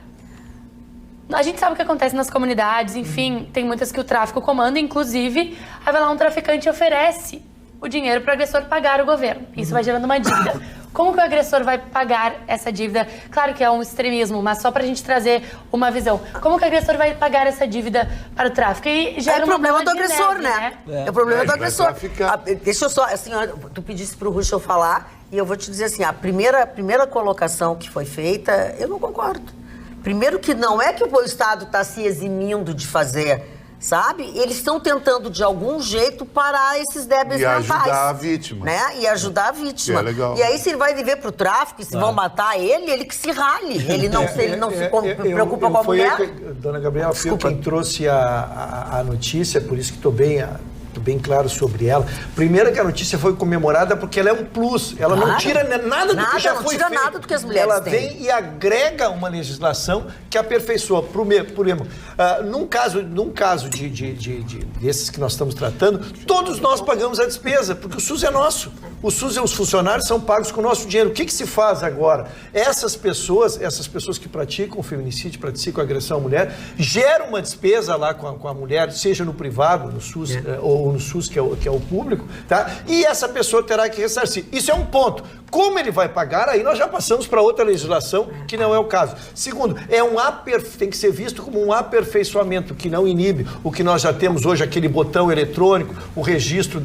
A gente sabe o que acontece nas comunidades, enfim, tem muitas que o tráfico comanda, inclusive, aí vai lá um traficante e oferece o dinheiro para o agressor pagar o governo. Isso vai gerando uma dívida. Como que o agressor vai pagar essa dívida? Claro que é um extremismo, mas só para a gente trazer uma visão. Como que o agressor vai pagar essa dívida para o tráfico? E gera é o problema do agressor, neve, né? É o problema do agressor. Deixa eu só, assim, tu pedisse para o Ruschel falar, e eu vou te dizer assim, a primeira colocação que foi feita, eu não concordo. Primeiro que não é que o Estado está se eximindo de fazer, sabe? Eles estão tentando, de algum jeito, parar esses débeis mentais. E ajudar a vítima. Né? E ajudar a vítima. É legal. E aí, se ele vai viver pro tráfico, e se vão matar ele que se rale. Ele não se preocupa com a mulher. Dona Gabriela, foi quem trouxe a notícia, por isso que estou bem claro sobre ela. Primeiro que a notícia foi comemorada porque ela é um plus. Ela não tira nada do que já foi feito. Não tira nada do que as mulheres têm. Ela vem e agrega uma legislação que aperfeiçoa. Por exemplo, num caso desses que nós estamos tratando, todos nós pagamos a despesa, porque o SUS é nosso. O SUS e os funcionários são pagos com o nosso dinheiro. O que se faz agora? Essas pessoas que praticam o feminicídio, praticam a agressão à mulher, geram uma despesa lá com a mulher, seja no privado, no SUS, ou no SUS, que é o público, tá? E essa pessoa terá que ressarcir. Isso é um ponto. Como ele vai pagar, aí nós já passamos para outra legislação, que não é o caso. Segundo, tem que ser visto como um aperfeiçoamento, que não inibe o que nós já temos hoje, aquele botão eletrônico, o registro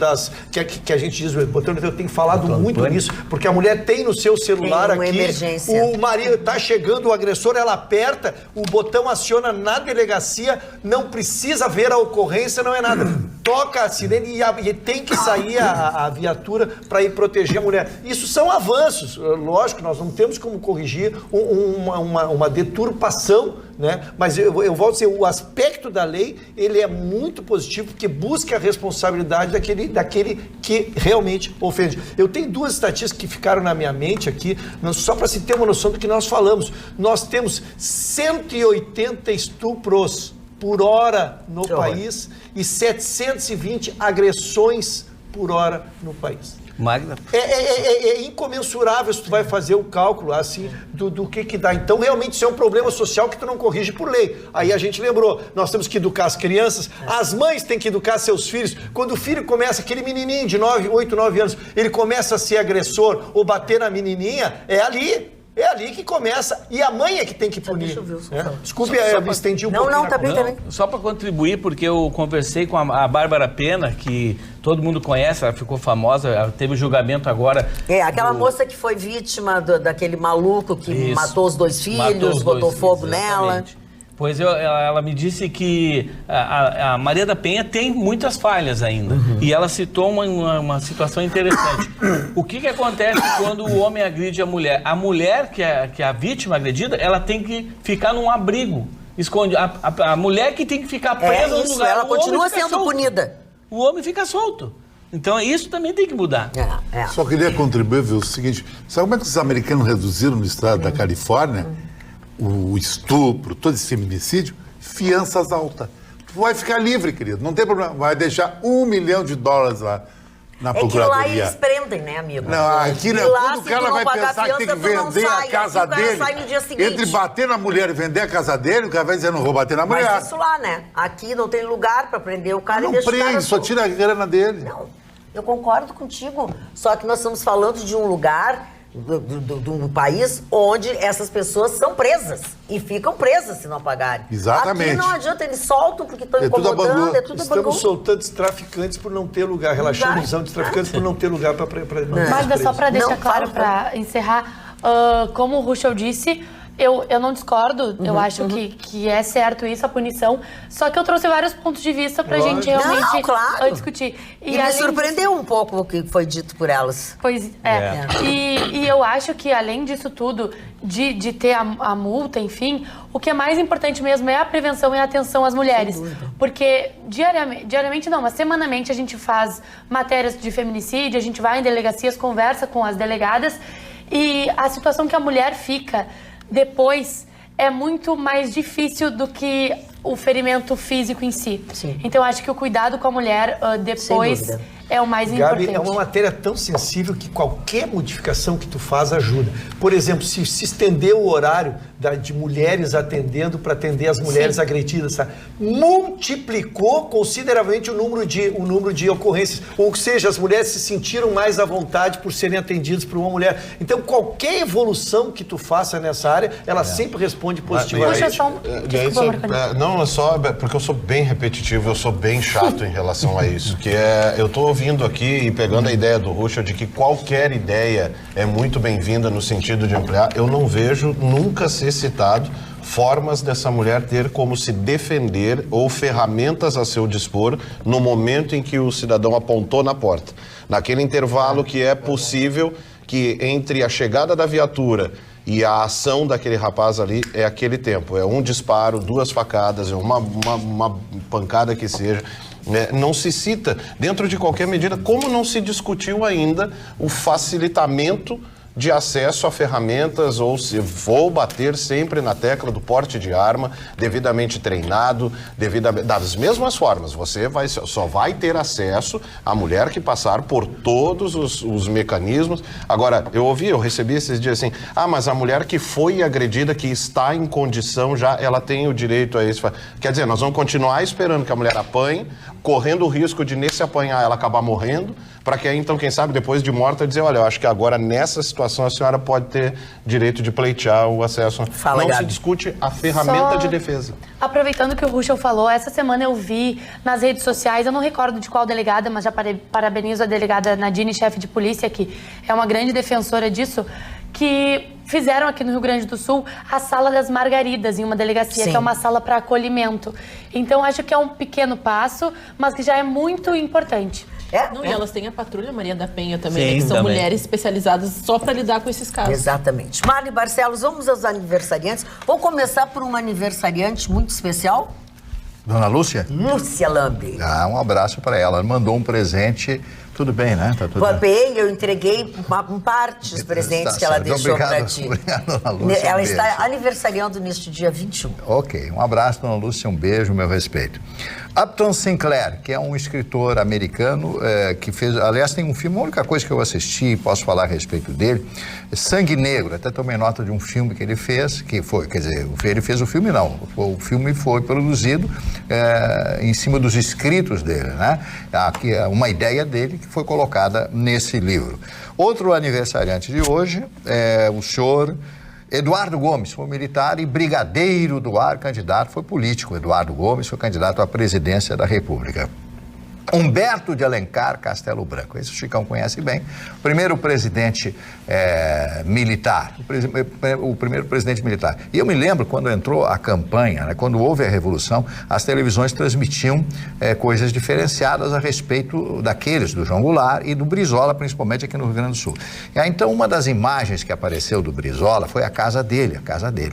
que a gente diz, o botão eletrônico, eu tenho falado muito nisso, porque a mulher tem no seu celular aqui, emergência. O marido está chegando, o agressor, ela aperta, o botão aciona na delegacia, não precisa ver a ocorrência, não é nada. Toca a sirene e tem que sair a viatura para ir proteger a mulher. Isso são avanços. Lógico, nós não temos como corrigir uma deturpação, né? Mas eu volto a dizer, o aspecto da lei, ele é muito positivo, porque busca a responsabilidade daquele que realmente ofende. Eu tenho duas estatísticas que ficaram na minha mente aqui, só para se ter uma noção do que nós falamos. Nós temos 180 estupros por hora no país e 720 agressões por hora no país. Magda. É incomensurável se tu vai fazer o cálculo assim do que dá. Então, realmente, isso é um problema social que tu não corrige por lei. Aí a gente lembrou, nós temos que educar as crianças, as mães têm que educar seus filhos. Quando o filho começa, aquele menininho de 8, 9 anos, ele começa a ser agressor ou bater na menininha, é ali que começa. E a mãe é que tem que punir. Desculpe, eu me estendi um pouco. Não, tá bem também. Só para contribuir, porque eu conversei com a Bárbara Pena, que todo mundo conhece, ela ficou famosa, ela teve o julgamento agora. Aquela moça que foi vítima daquele maluco que matou os dois filhos, botou fogo nela. Pois ela me disse que a Maria da Penha tem muitas falhas ainda. E ela citou uma situação interessante. O que acontece quando o homem agride a mulher? A mulher, que é a vítima agredida, ela tem que ficar num abrigo. Esconde. A mulher que tem que ficar presa no lugar. Ela continua sendo punida. O homem fica solto. Então isso também tem que mudar. Só queria contribuir o seguinte, sabe como é que os americanos reduziram no estado da Califórnia o estupro, todo esse feminicídio? Fianças altas. Tu vai ficar livre, querido, não tem problema. Vai deixar $1 milhão lá na procuradoria. É que lá eles prendem, né, amigo? Não, aqui não. Quando o cara vai pensar que tem que vender a casa dele, entre bater na mulher e vender a casa dele, o cara vai dizer, não vou bater na mulher. Mas isso lá, né? Aqui não tem lugar pra prender o cara e deixa o cara... Não prende, só tira a grana dele. Não, eu concordo contigo. Só que nós estamos falando de um lugar... do país onde essas pessoas são presas e ficam presas se não pagarem. Exatamente. Aqui não adianta, eles soltam porque estão incomodando, é tudo Estamos soltando os traficantes por não ter lugar, relaxando a visão dos traficantes por não ter lugar para... Magda, só para deixar claro, para encerrar, como o Ruschel disse, eu não discordo, eu acho que é certo isso, a punição, só que eu trouxe vários pontos de vista pra gente realmente discutir. E me surpreendeu um pouco o que foi dito por elas. Pois é. E eu acho que além disso tudo, de ter a multa, enfim, o que é mais importante mesmo é a prevenção e a atenção às mulheres. Porque diariamente não, mas semanalmente a gente faz matérias de feminicídio, a gente vai em delegacias, conversa com as delegadas e a situação que a mulher fica depois é muito mais difícil do que o ferimento físico em si. Sim. Então, acho que o cuidado com a mulher depois é o mais Gabi, importante. é uma matéria tão sensível que qualquer modificação que tu faz ajuda. Por exemplo, se estender o horário de mulheres atendendo para atender as mulheres agredidas, sabe? Multiplicou consideravelmente o número de ocorrências. Ou seja, as mulheres se sentiram mais à vontade por serem atendidas por uma mulher. Então, qualquer evolução que tu faça nessa área, ela sempre responde positivamente. Não, é só porque eu sou bem repetitivo, eu sou bem chato em relação a isso. Que eu estou ouvindo aqui e pegando a ideia do Ruschel de que qualquer ideia é muito bem-vinda no sentido de ampliar. Eu não vejo nunca ser citado formas dessa mulher ter como se defender ou ferramentas a seu dispor no momento em que o cidadão apontou na porta. Naquele intervalo que é possível que entre a chegada da viatura e a ação daquele rapaz ali é aquele tempo. É um disparo, 2 facadas, é uma pancada que seja. Não se cita, dentro de qualquer medida, como não se discutiu ainda o facilitamento de acesso a ferramentas, ou se vou bater sempre na tecla do porte de arma, devidamente treinado, das mesmas formas. Você só vai ter acesso à mulher que passar por todos os mecanismos. Agora, eu recebi esses dias assim, mas a mulher que foi agredida, que está em condição já, ela tem o direito a isso. Quer dizer, nós vamos continuar esperando que a mulher apanhe, correndo o risco de nesse apanhar ela acabar morrendo, para que aí, então, quem sabe, depois de morta, dizer, olha, eu acho que agora, nessa situação, a senhora pode ter direito de pleitear o acesso. Não se discute a ferramenta de defesa. Aproveitando que o Ruschel falou, essa semana eu vi nas redes sociais, eu não recordo de qual delegada, mas já parabenizo a delegada Nadine, chefe de polícia, que é uma grande defensora disso, que fizeram aqui no Rio Grande do Sul a Sala das Margaridas, em uma delegacia, que é uma sala para acolhimento. Então, acho que é um pequeno passo, mas que já é muito importante. E elas têm a Patrulha Maria da Penha também, que são mulheres especializadas só para lidar com esses casos. Exatamente. Marli Barcelos, vamos aos aniversariantes. Vou começar por uma aniversariante muito especial. Dona Lúcia? Lúcia Lambe. Um abraço para ela. Ela mandou um presente. Tudo bem, né? Tá tudo bem. Eu entreguei parte dos presentes que ela deixou para ti. Obrigado, Dona Lúcia. Ela está aniversariando neste dia 21. Ok. Um abraço, Dona Lúcia. Um beijo, meu respeito. Upton Sinclair, que é um escritor americano que fez... Aliás, tem um filme, a única coisa que eu assisti, posso falar a respeito dele, Sangue Negro. Até tomei nota de um filme que ele fez, quer dizer, ele fez o filme não. O filme foi produzido em cima dos escritos dele, né? Aqui é uma ideia dele que foi colocada nesse livro. Outro aniversariante de hoje é o senhor Eduardo Gomes, foi militar e brigadeiro do ar, candidato, foi político. Eduardo Gomes foi candidato à presidência da República. Humberto de Alencar Castelo Branco. Esse o Chicão conhece bem. Primeiro presidente militar. O primeiro presidente militar. E eu me lembro quando entrou a campanha, né, quando houve a Revolução, as televisões transmitiam coisas diferenciadas a respeito daqueles, do João Goulart e do Brizola, principalmente aqui no Rio Grande do Sul. E aí, então, uma das imagens que apareceu do Brizola foi a casa dele,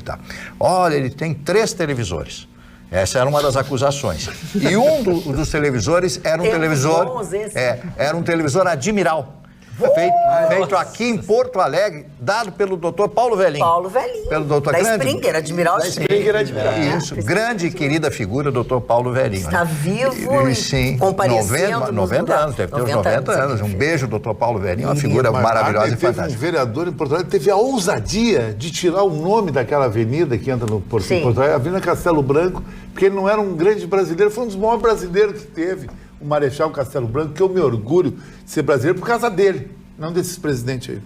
tá? Olha, ele tem 3 televisores. Essa era uma das acusações. E um dos televisores era um televisor... era um televisor Admiral. Feito aqui em Porto Alegre, dado pelo doutor Paulo Velhinho. Paulo Velhinho. Pelo doutor da grande. Springer, Admiral Springer. Isso, grande e querida figura, doutor Paulo Velhinho. Está vivo e comparecendo. 90 anos, deve ter uns 90 anos. Um beijo, doutor Paulo Velhinho, uma figura maravilhosa e fantástica. Teve um vereador em Porto Alegre que teve a ousadia de tirar o nome daquela avenida que entra no Porto Alegre, a Avenida Castelo Branco, porque ele não era um grande brasileiro, foi um dos maiores brasileiros que teve. O Marechal Castelo Branco, que eu me orgulho de ser brasileiro por causa dele, não desses presidentes aí.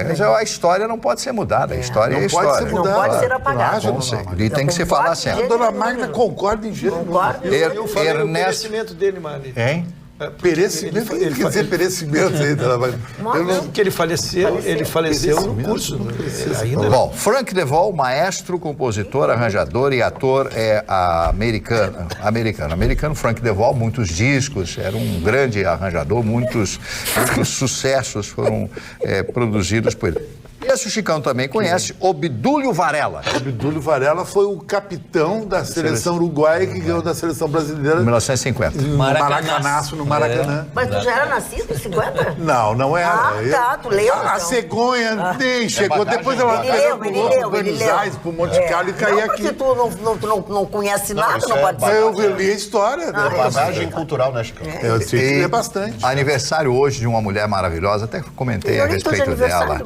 Mas a história não pode ser mudada, a história é a história. Não pode ser mudada. Não pode ser apagada. E tem que se falar sempre. A dona Magda concorda em jeito nenhum. Eu falei o perecimento dele, Mari. Hein? Perecimento? Ele quer dizer perecimento aí, dona Magda. Que ele faleceu no curso. Bom, Frank DeVol, maestro, compositor, arranjador e ator americano. Frank DeVol, muitos discos, era um grande arranjador, muitos sucessos foram produzidos por ele. Esse o Chicão também conhece, Obdúlio Varela. Obdúlio Varela foi o capitão da seleção uruguaia que ganhou da seleção brasileira em 1950. No Maracanã. Mas tu já era nascido em 50? Não era. Tu leu. A cegonha nem chegou. Depois ela pulou pro Buenos Aires, pro Monte Carlo e caiu aqui. Se tu não conhece nada, não pode ser. Eu li a história. É bagagem cultural, né, Chicão? Eu sei que é bastante. Aniversário hoje de uma mulher maravilhosa, até comentei a respeito dela.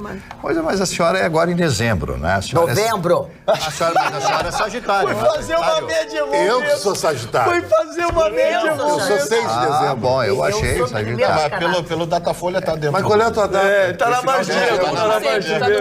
Mas a senhora é agora em dezembro, né? Novembro. A senhora é Sagitário. Foi fazer uma média. Eu que sou Sagitário. Foi fazer uma média. Eu sou 6 de dezembro. Bom, eu achei Sagitário. Mas pelo Datafolha tá dentro. Mas qual é a tua data? Tá na magia.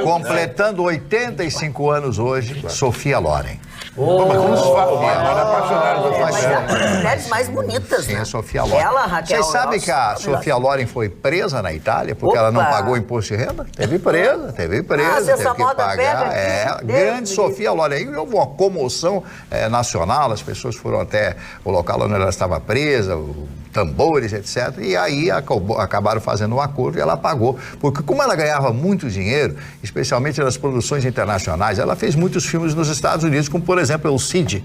Completando 85 anos hoje, Sofia Loren. Mas como se fala? Apaixonado. As mulheres mais bonitas, Sim, né? a Sofia Loren. Ela, Raquel. Vocês sabem que a Sofia Loren foi presa na Itália porque ela não pagou imposto de renda? Teve presa. Teve essa que moda pagar. pega aqui. Grande Sofia Loren. Aí houve uma comoção nacional, as pessoas foram até o local onde ela estava presa, tambores, etc. E aí acabaram fazendo um acordo e ela pagou. Porque como ela ganhava muito dinheiro, especialmente nas produções internacionais, ela fez muitos filmes nos Estados Unidos, como por exemplo o Cid,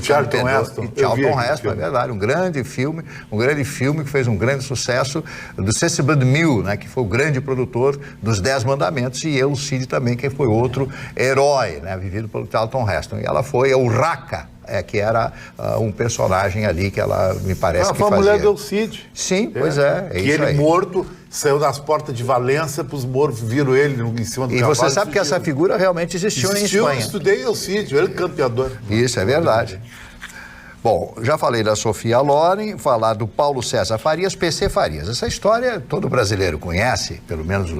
Charlton Heston, é verdade, um grande filme que fez um grande sucesso, do Cecil B. DeMille, né, que foi o grande produtor dos 10 Mandamentos, e o Cid também, que foi outro herói, né, vivido pelo Charlton Heston. E ela foi o Raka, que era um personagem ali que ela me parece que fazia. Foi a mulher do Cid. Sim, pois é que isso ele aí. Morto, saiu das portas de Valência, os moros viram ele em cima do cavalo. E você sabe que essa figura realmente existiu em Espanha. Eu estudei o Cid, ele campeador. Isso, é verdade. Bom, já falei da Sofia Loren, falar do Paulo César Farias, PC Farias. Essa história todo brasileiro conhece, pelo menos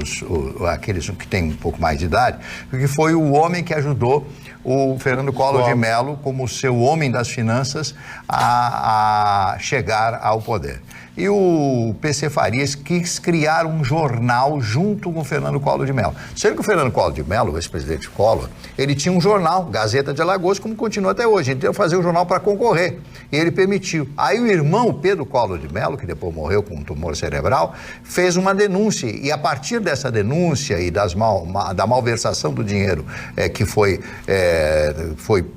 aqueles que têm um pouco mais de idade, porque foi o homem que ajudou o Fernando Collor de Mello, como seu homem das finanças, a chegar ao poder. E o PC Farias quis criar um jornal junto com o Fernando Collor de Mello. Sendo que o Fernando Collor de Mello, o ex-presidente Collor, ele tinha um jornal, Gazeta de Alagoas, como continua até hoje. Ele ia fazer um jornal para concorrer. E ele permitiu. Aí o irmão Pedro Collor de Mello, que depois morreu com um tumor cerebral, fez uma denúncia. E a partir dessa denúncia e da malversação do dinheiro que foi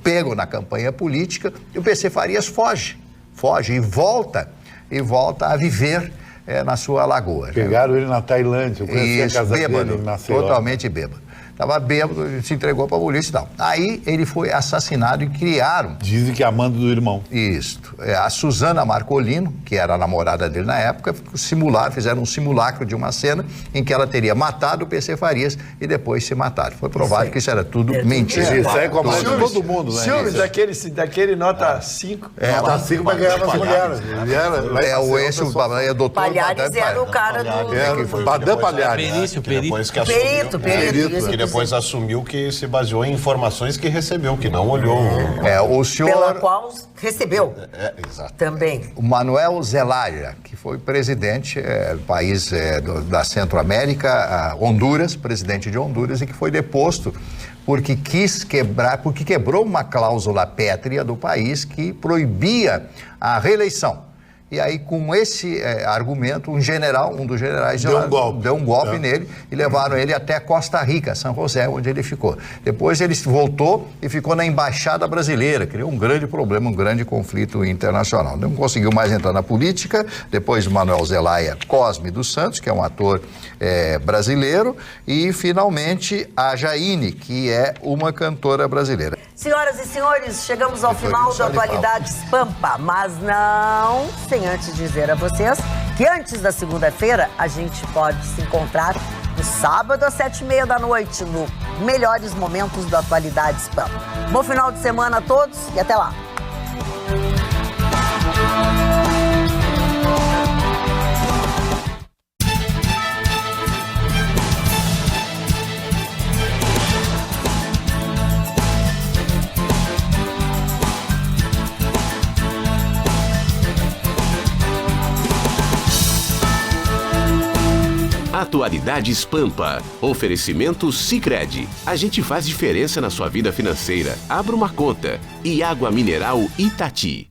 pego na campanha política, o PC Farias foge e volta a viver na sua lagoa. Pegaram ele na Tailândia, eu conheci a casa dele em Maceió. Totalmente bêbado. Estava bêbado, ele se entregou para a polícia e tal. Aí ele foi assassinado e criaram... Dizem que é amando do irmão. Isso. A Suzana Marcolino, que era a namorada dele na época, fizeram um simulacro de uma cena em que ela teria matado o PC Farias e depois se matado. Foi provado que isso era tudo mentira. Isso aí é como todo mundo, né? Ciúmes daquele nota 5. Nota 5 para ganhar as mulheres. É o doutor Palhares era o cara do... Badam Palhares. Perito. Perito. depois assumiu que se baseou em informações que recebeu, que não olhou. O senhor... Pela qual recebeu Exato. também. O Manuel Zelaya, que foi presidente do país da Centro-América, Honduras, presidente de Honduras, e que foi deposto porque quebrou uma cláusula pétrea do país que proibia a reeleição. E aí, com esse argumento, um dos generais deu um golpe nele e levaram ele até Costa Rica, São José, onde ele ficou. Depois ele voltou e ficou na Embaixada Brasileira, criou um grande problema, um grande conflito internacional. Não conseguiu mais entrar na política. Depois do Manuel Zelaya, Cosme dos Santos, que é um ator brasileiro, e finalmente a Jaine, que é uma cantora brasileira. Senhoras e senhores, chegamos ao final do Atualidades Pampa, mas não sem antes dizer a vocês que antes da segunda-feira a gente pode se encontrar no sábado às 7h30 da noite no Melhores Momentos do Atualidades Pampa. Bom final de semana a todos e até lá! Atualidades Pampa. Oferecimento Sicredi. A gente faz diferença na sua vida financeira. Abra uma conta. E água mineral Itati.